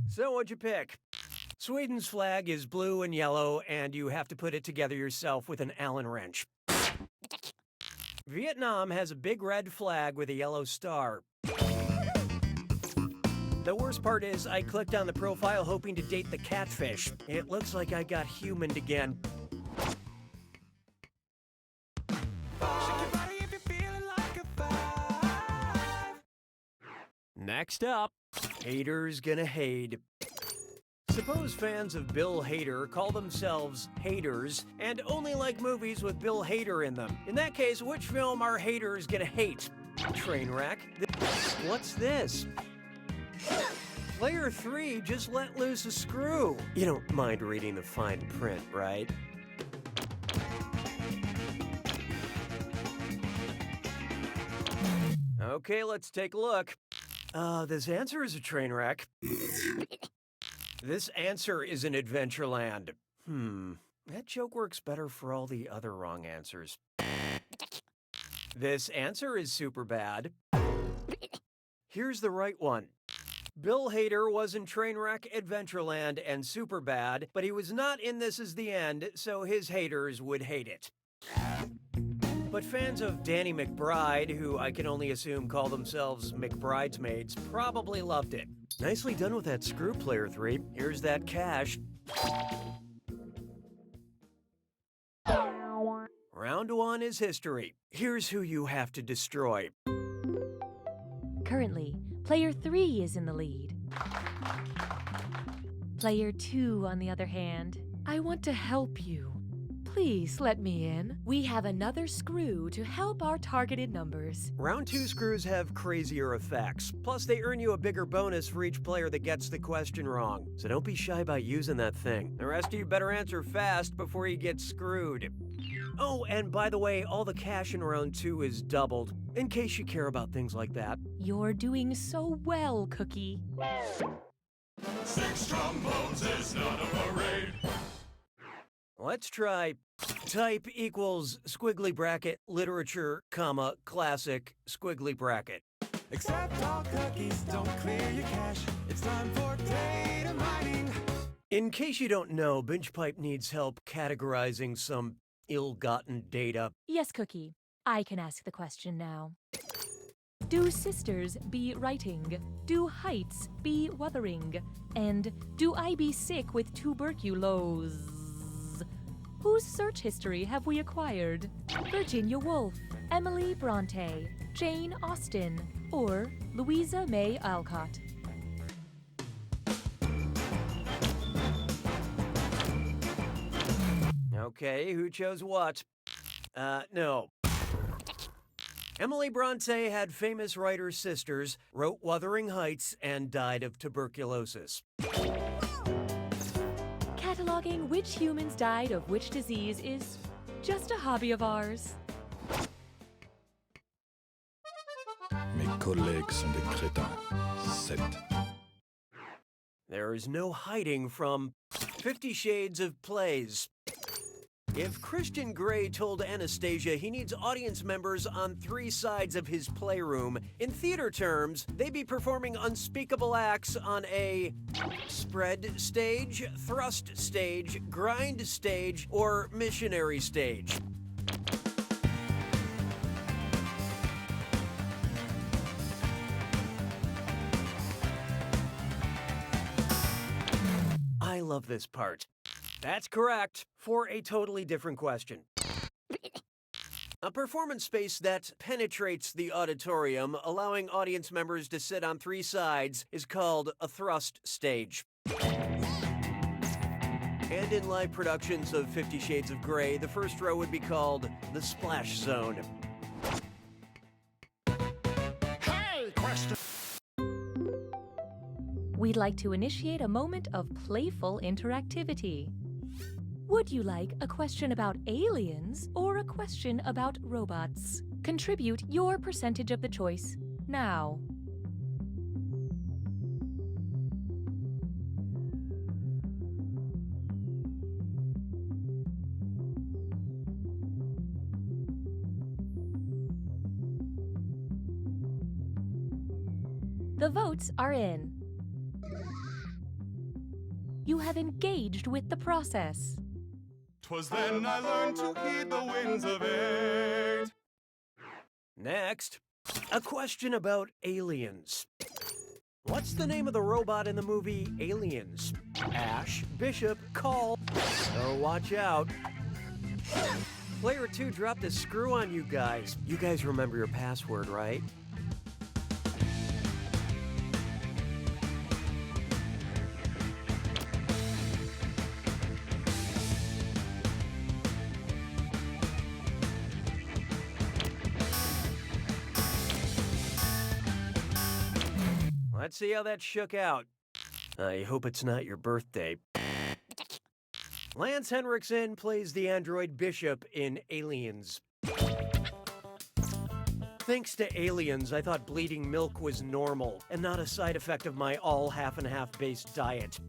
S20: So what'd you pick? Sweden's flag is blue and yellow, and you have to put it together yourself with an Allen wrench. Vietnam has a big red flag with a yellow star. The worst part is I clicked on the profile hoping to date the catfish. It looks like I got humaned again. Next up, haters gonna hate. Suppose fans of Bill Hader call themselves haters and only like movies with Bill Hader in them. In that case, which film are haters gonna hate? Trainwreck? What's this? Player 3 just let loose a screw. You don't mind reading the fine print, right? Okay, let's take a look. This answer is a train wreck. This answer is an Adventureland. That joke works better for all the other wrong answers. This answer is super bad. Here's the right one. Bill Hader was in Trainwreck, Adventureland, and Superbad, but he was not in This Is the End, so his haters would hate it. But fans of Danny McBride, who I can only assume call themselves McBridesmaids, probably loved it. Nicely done with that screw, Player 3. Here's that cash. Round 1 is history. Here's who you have to destroy.
S14: Currently, Player 3 is in the lead. Player 2, on the other hand, I want to help you. Please let me in. We have another screw to help our targeted numbers.
S20: Round 2 screws have crazier effects. Plus, they earn you a bigger bonus for each player that gets the question wrong. So don't be shy about using that thing. The rest of you better answer fast before you get screwed. Oh, and by the way, all the cash in round 2 is doubled, in case you care about things like that.
S14: You're doing so well, Cookie.
S21: 6 trombones is not a parade.
S20: Let's try type equals squiggly bracket literature, comma, classic, squiggly bracket.
S21: Except all cookies don't clear your cache. It's time for data mining.
S20: In case you don't know, BingePipe needs help categorizing some ill-gotten data.
S14: Yes, Cookie. I can ask the question now. Do sisters be writing? Do heights be wuthering? And do I be sick with tuberculosis?
S1: Whose search history have we acquired? Virginia Woolf, Emily Bronte, Jane Austen, or Louisa May Alcott?
S20: Okay, who chose what? No. Emily Bronte had famous writer sisters, wrote Wuthering Heights, and died of tuberculosis.
S1: Cataloging which humans died of which disease is just a hobby of ours.
S4: Mes collègues sont des crétins. 7.
S20: There is no hiding from 50 Shades of plays. If Christian Grey told Anastasia he needs audience members on 3 sides of his playroom, in theater terms, they'd be performing unspeakable acts on a spread stage, thrust stage, grind stage, or missionary stage. I love this part. That's correct, for a totally different question. A performance space that penetrates the auditorium, allowing audience members to sit on 3 sides, is called a thrust stage. And in live productions of 50 Shades of Grey, the first row would be called the splash zone.
S5: Hey, question!
S1: We'd like to initiate a moment of playful interactivity. Would you like a question about aliens or a question about robots? Contribute your percentage of the choice now. The votes are in. You have engaged with the process.
S21: 'Twas then I learned to heed the winds of 8.
S20: Next, a question about aliens. What's the name of the robot in the movie Aliens? Ash, Bishop, Call. So watch out. Player 2 dropped a screw on you guys. You guys remember your password, right? Let's see how that shook out. I hope it's not your birthday. Lance Henriksen plays the android Bishop in Aliens. Thanks to Aliens, I thought bleeding milk was normal and not a side effect of my all half and half based diet.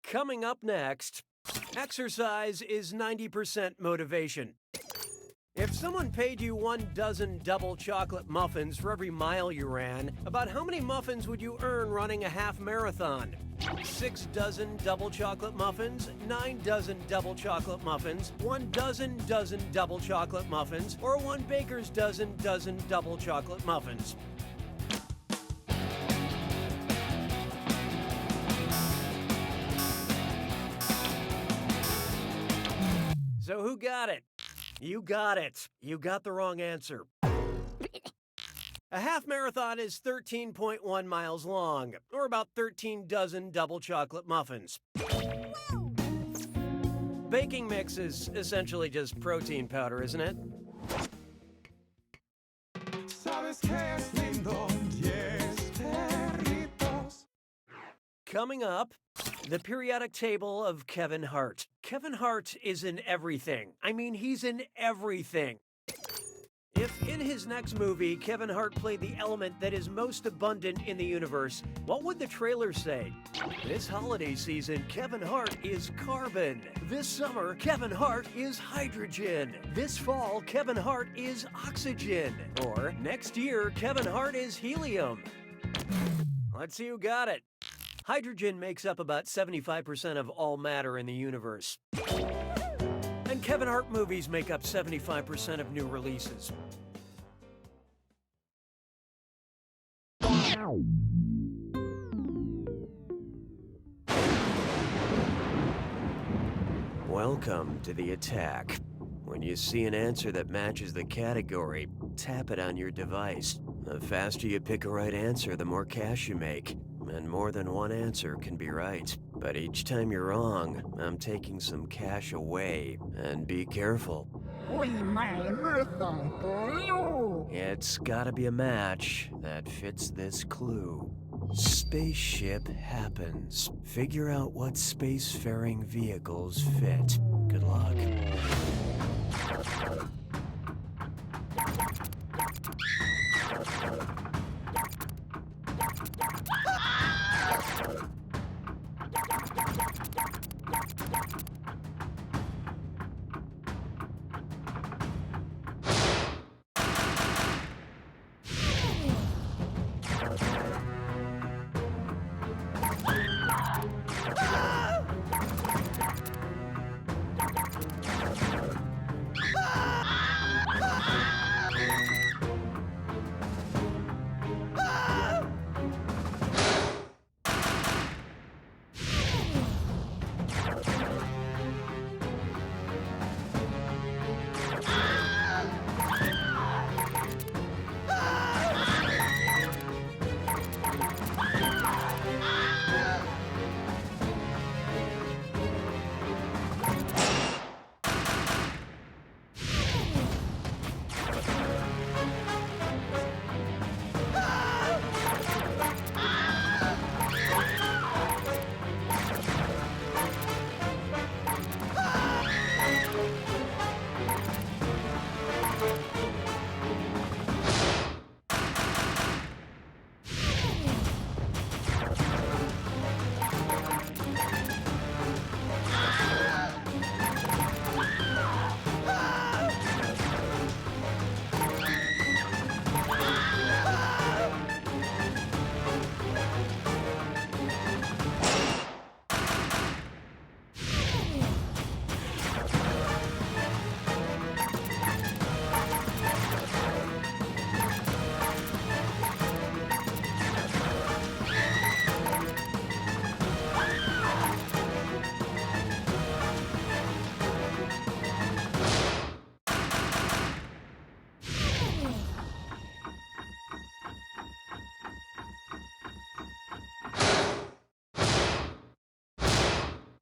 S20: Coming up next, exercise is 90% motivation. If someone paid you 1 dozen double chocolate muffins for every mile you ran, about how many muffins would you earn running a half marathon? 6 dozen double chocolate muffins, 9 dozen double chocolate muffins, 1 dozen double chocolate muffins, or 1 baker's dozen double chocolate muffins? So who got it? You got it. You got the wrong answer. A half marathon is 13.1 miles long, or about 13 dozen double chocolate muffins. Baking mix is essentially just protein powder, isn't it?
S21: ¿Sabes qué es lindo? 10 perritos.
S20: Coming up, the periodic table of Kevin Hart. Kevin Hart is in everything. I mean, he's in everything. If in his next movie, Kevin Hart played the element that is most abundant in the universe, what would the trailer say? This holiday season, Kevin Hart is carbon. This summer, Kevin Hart is hydrogen. This fall, Kevin Hart is oxygen. Or next year, Kevin Hart is helium. Let's see who got it. Hydrogen makes up about 75% of all matter in the universe. And Kevin Hart movies make up 75% of new releases. Welcome to the attack. When you see an answer that matches the category, tap it on your device. The faster you pick a right answer, the more cash you make. And more than one answer can be right. But each time you're wrong, I'm taking some cash away. And be careful. It's gotta be a match that fits this clue. Spaceship happens. Figure out what spacefaring vehicles fit. Good luck.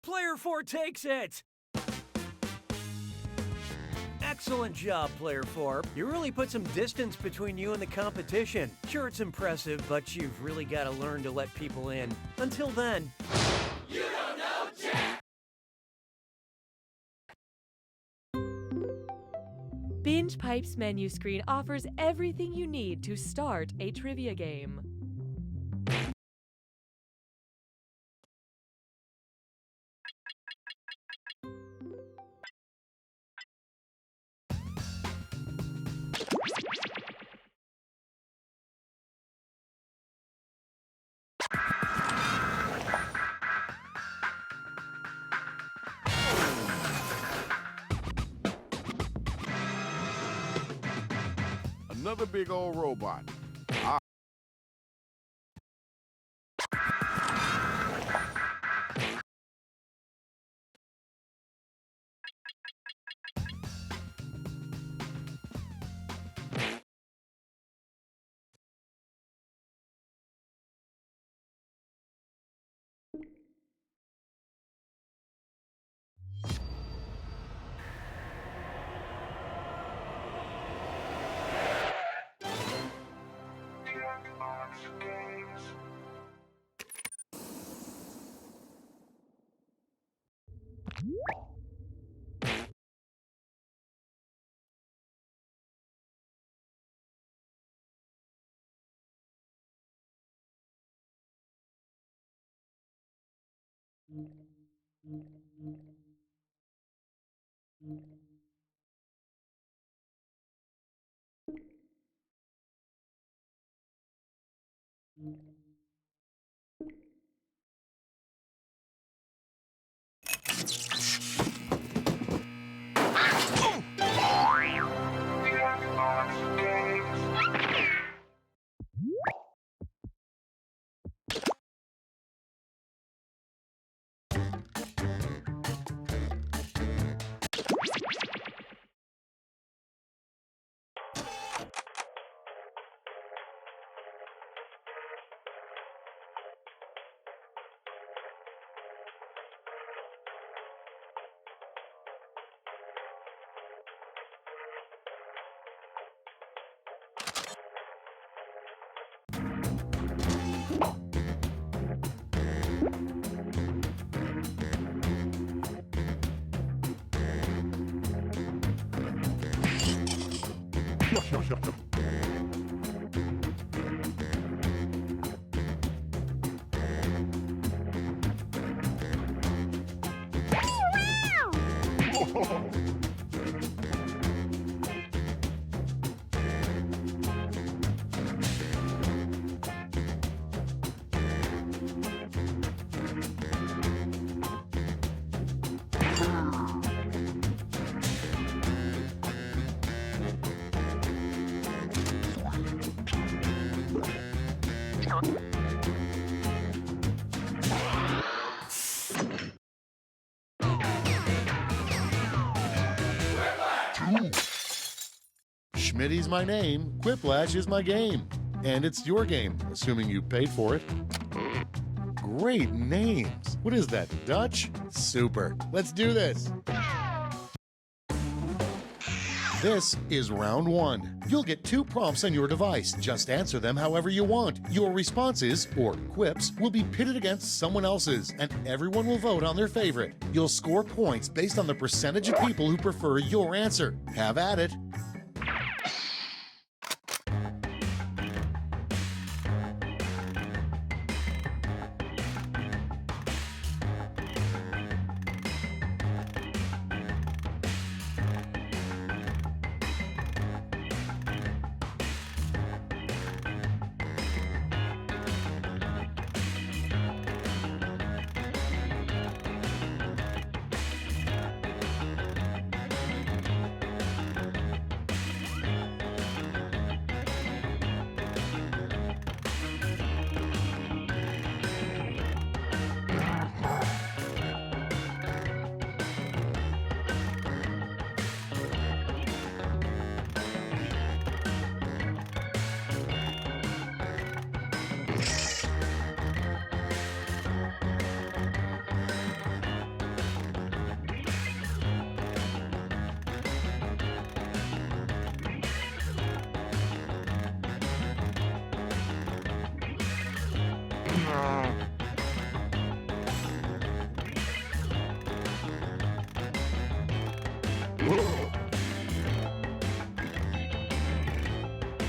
S20: Player 4 takes it! Excellent job, Player 4. You really put some distance between you and the competition. Sure, it's impressive, but you've really got to learn to let people in. Until then... You don't know Jack!
S14: Binge Pipe's menu screen offers everything you need to start a trivia game.
S9: Another big old robot.
S6: Schmitty's my name, Quiplash is my game. And it's your game, assuming you paid for it. Great names. What is that, Dutch? Super. Let's do this. This is round one. You'll get 2 prompts on your device. Just answer them however you want. Your responses, or quips, will be pitted against someone else's, and everyone will vote on their favorite. You'll score points based on the percentage of people who prefer your answer. Have at it.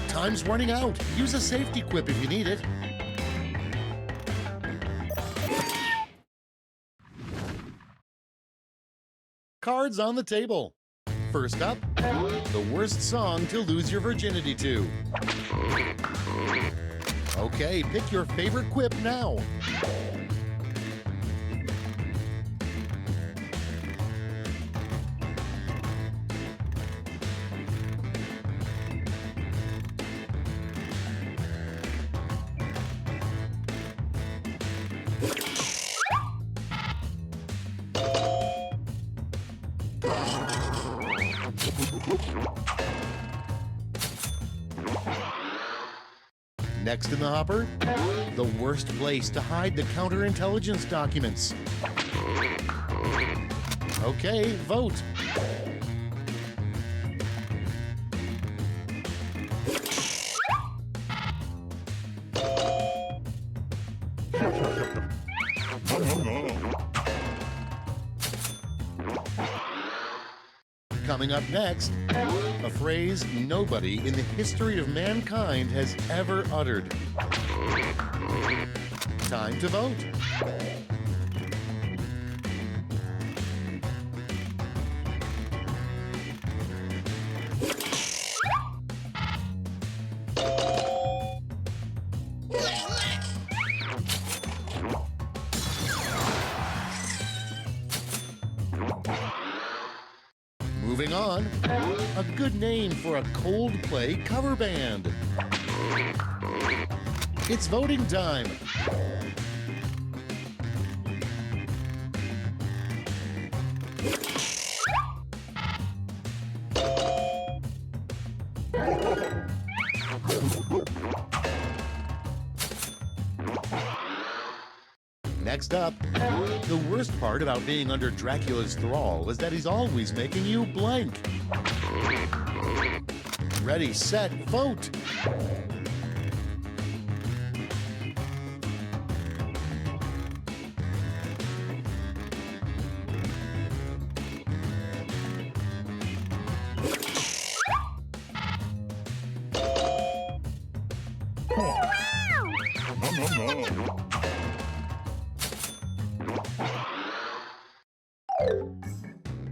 S6: Time's running out. Use a safety quip if you need it. Cards on the table. First up, the worst song to lose your virginity to. Okay, pick your favorite quip now. Next in the hopper, the worst place to hide the counterintelligence documents. Okay, vote. Coming up next, a phrase nobody in the history of mankind has ever uttered. Time to vote. Moving on, a good name for a Coldplay cover band. It's voting time. Next up, the worst part about being under Dracula's thrall is that he's always making you blank. Ready, set, vote!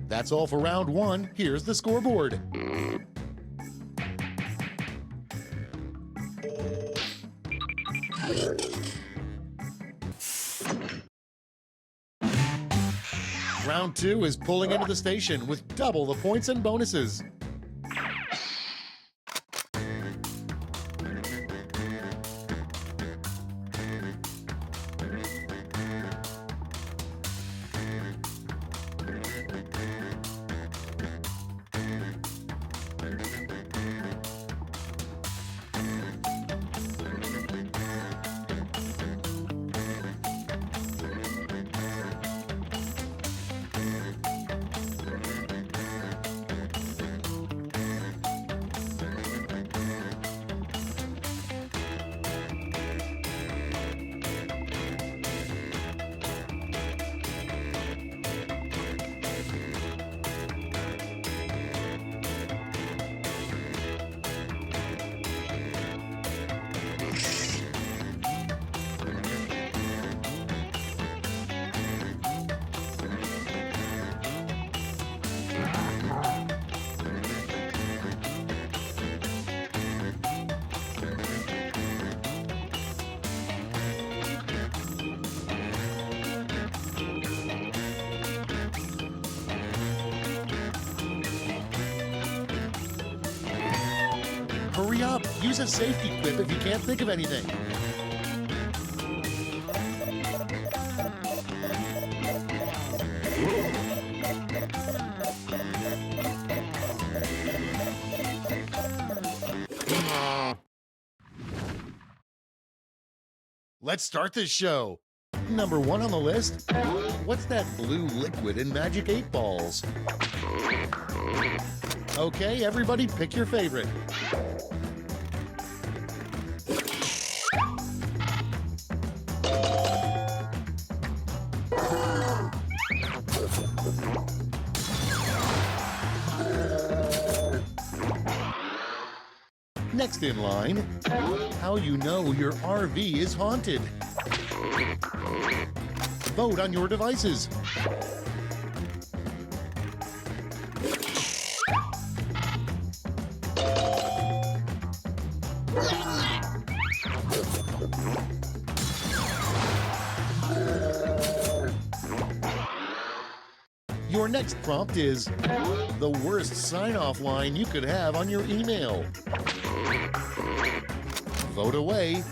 S6: That's all for round one. Here's the scoreboard. Round two is pulling into the station with double the points and bonuses. Hurry up! Use a safety quip if you can't think of anything. Let's start this show. Number one on the list. What's that blue liquid in Magic 8 Balls? Okay, everybody pick your favorite. Next in line, how you know your RV is haunted. Vote on your devices. Your next prompt is the worst sign-off line you could have on your email. Vote away.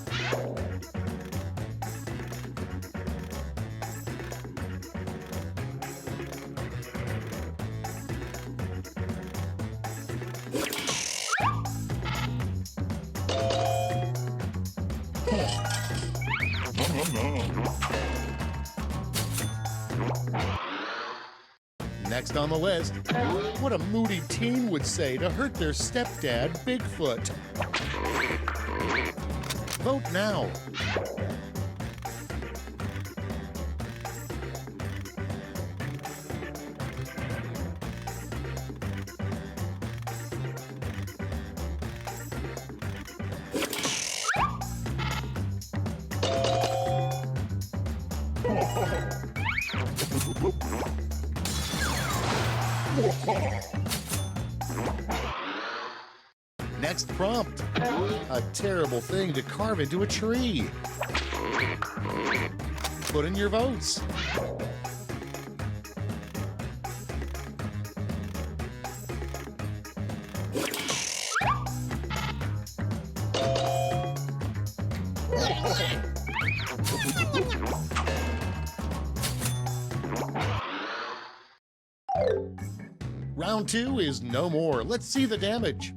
S6: Next on the list, what a moody teen would say to hurt their stepdad, Bigfoot. Vote now. Next prompt, a terrible thing to carve into a tree. Put in your votes. Round two is no more. Let's see the damage.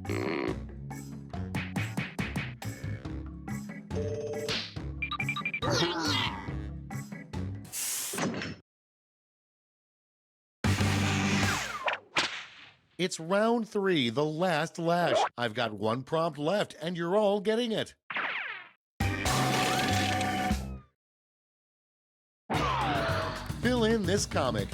S6: It's round three, the last lash. I've got one prompt left, and you're all getting it. Fill in this comic.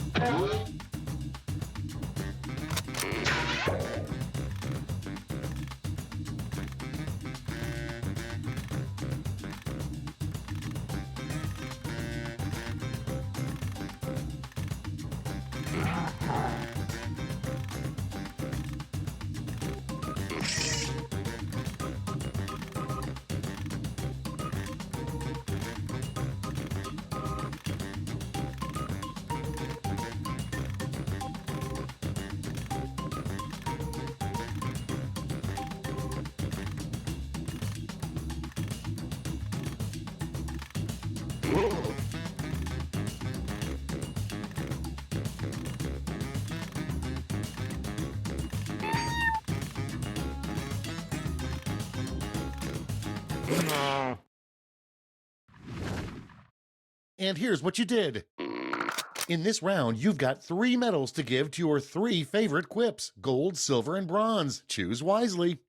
S6: And here's what you did. In this round, you've got 3 medals to give to your 3 favorite quips: gold, silver, and bronze. Choose wisely.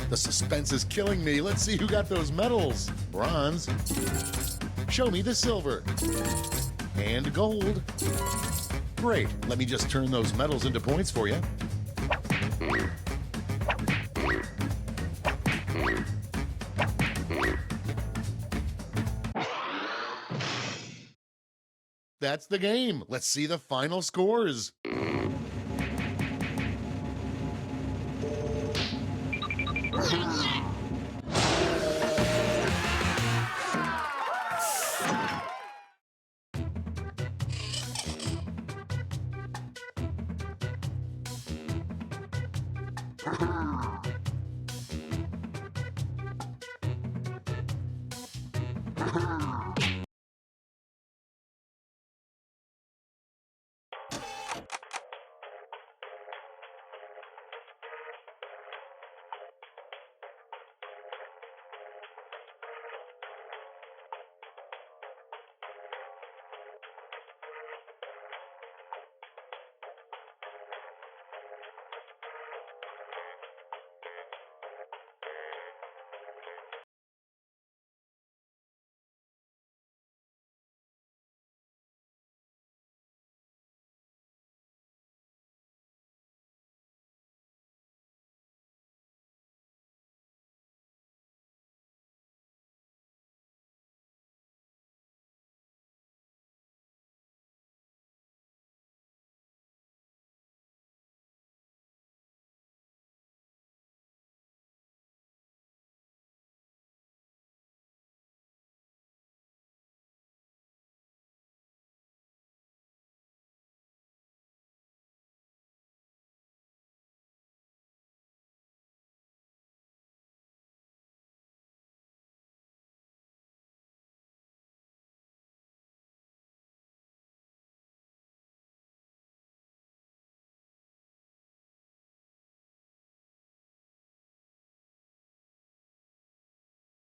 S6: The suspense is killing me. Let's see who got those medals. Bronze. Show me the silver. And gold. Great. Let me just turn those medals into points for you. That's the game. Let's see the final scores.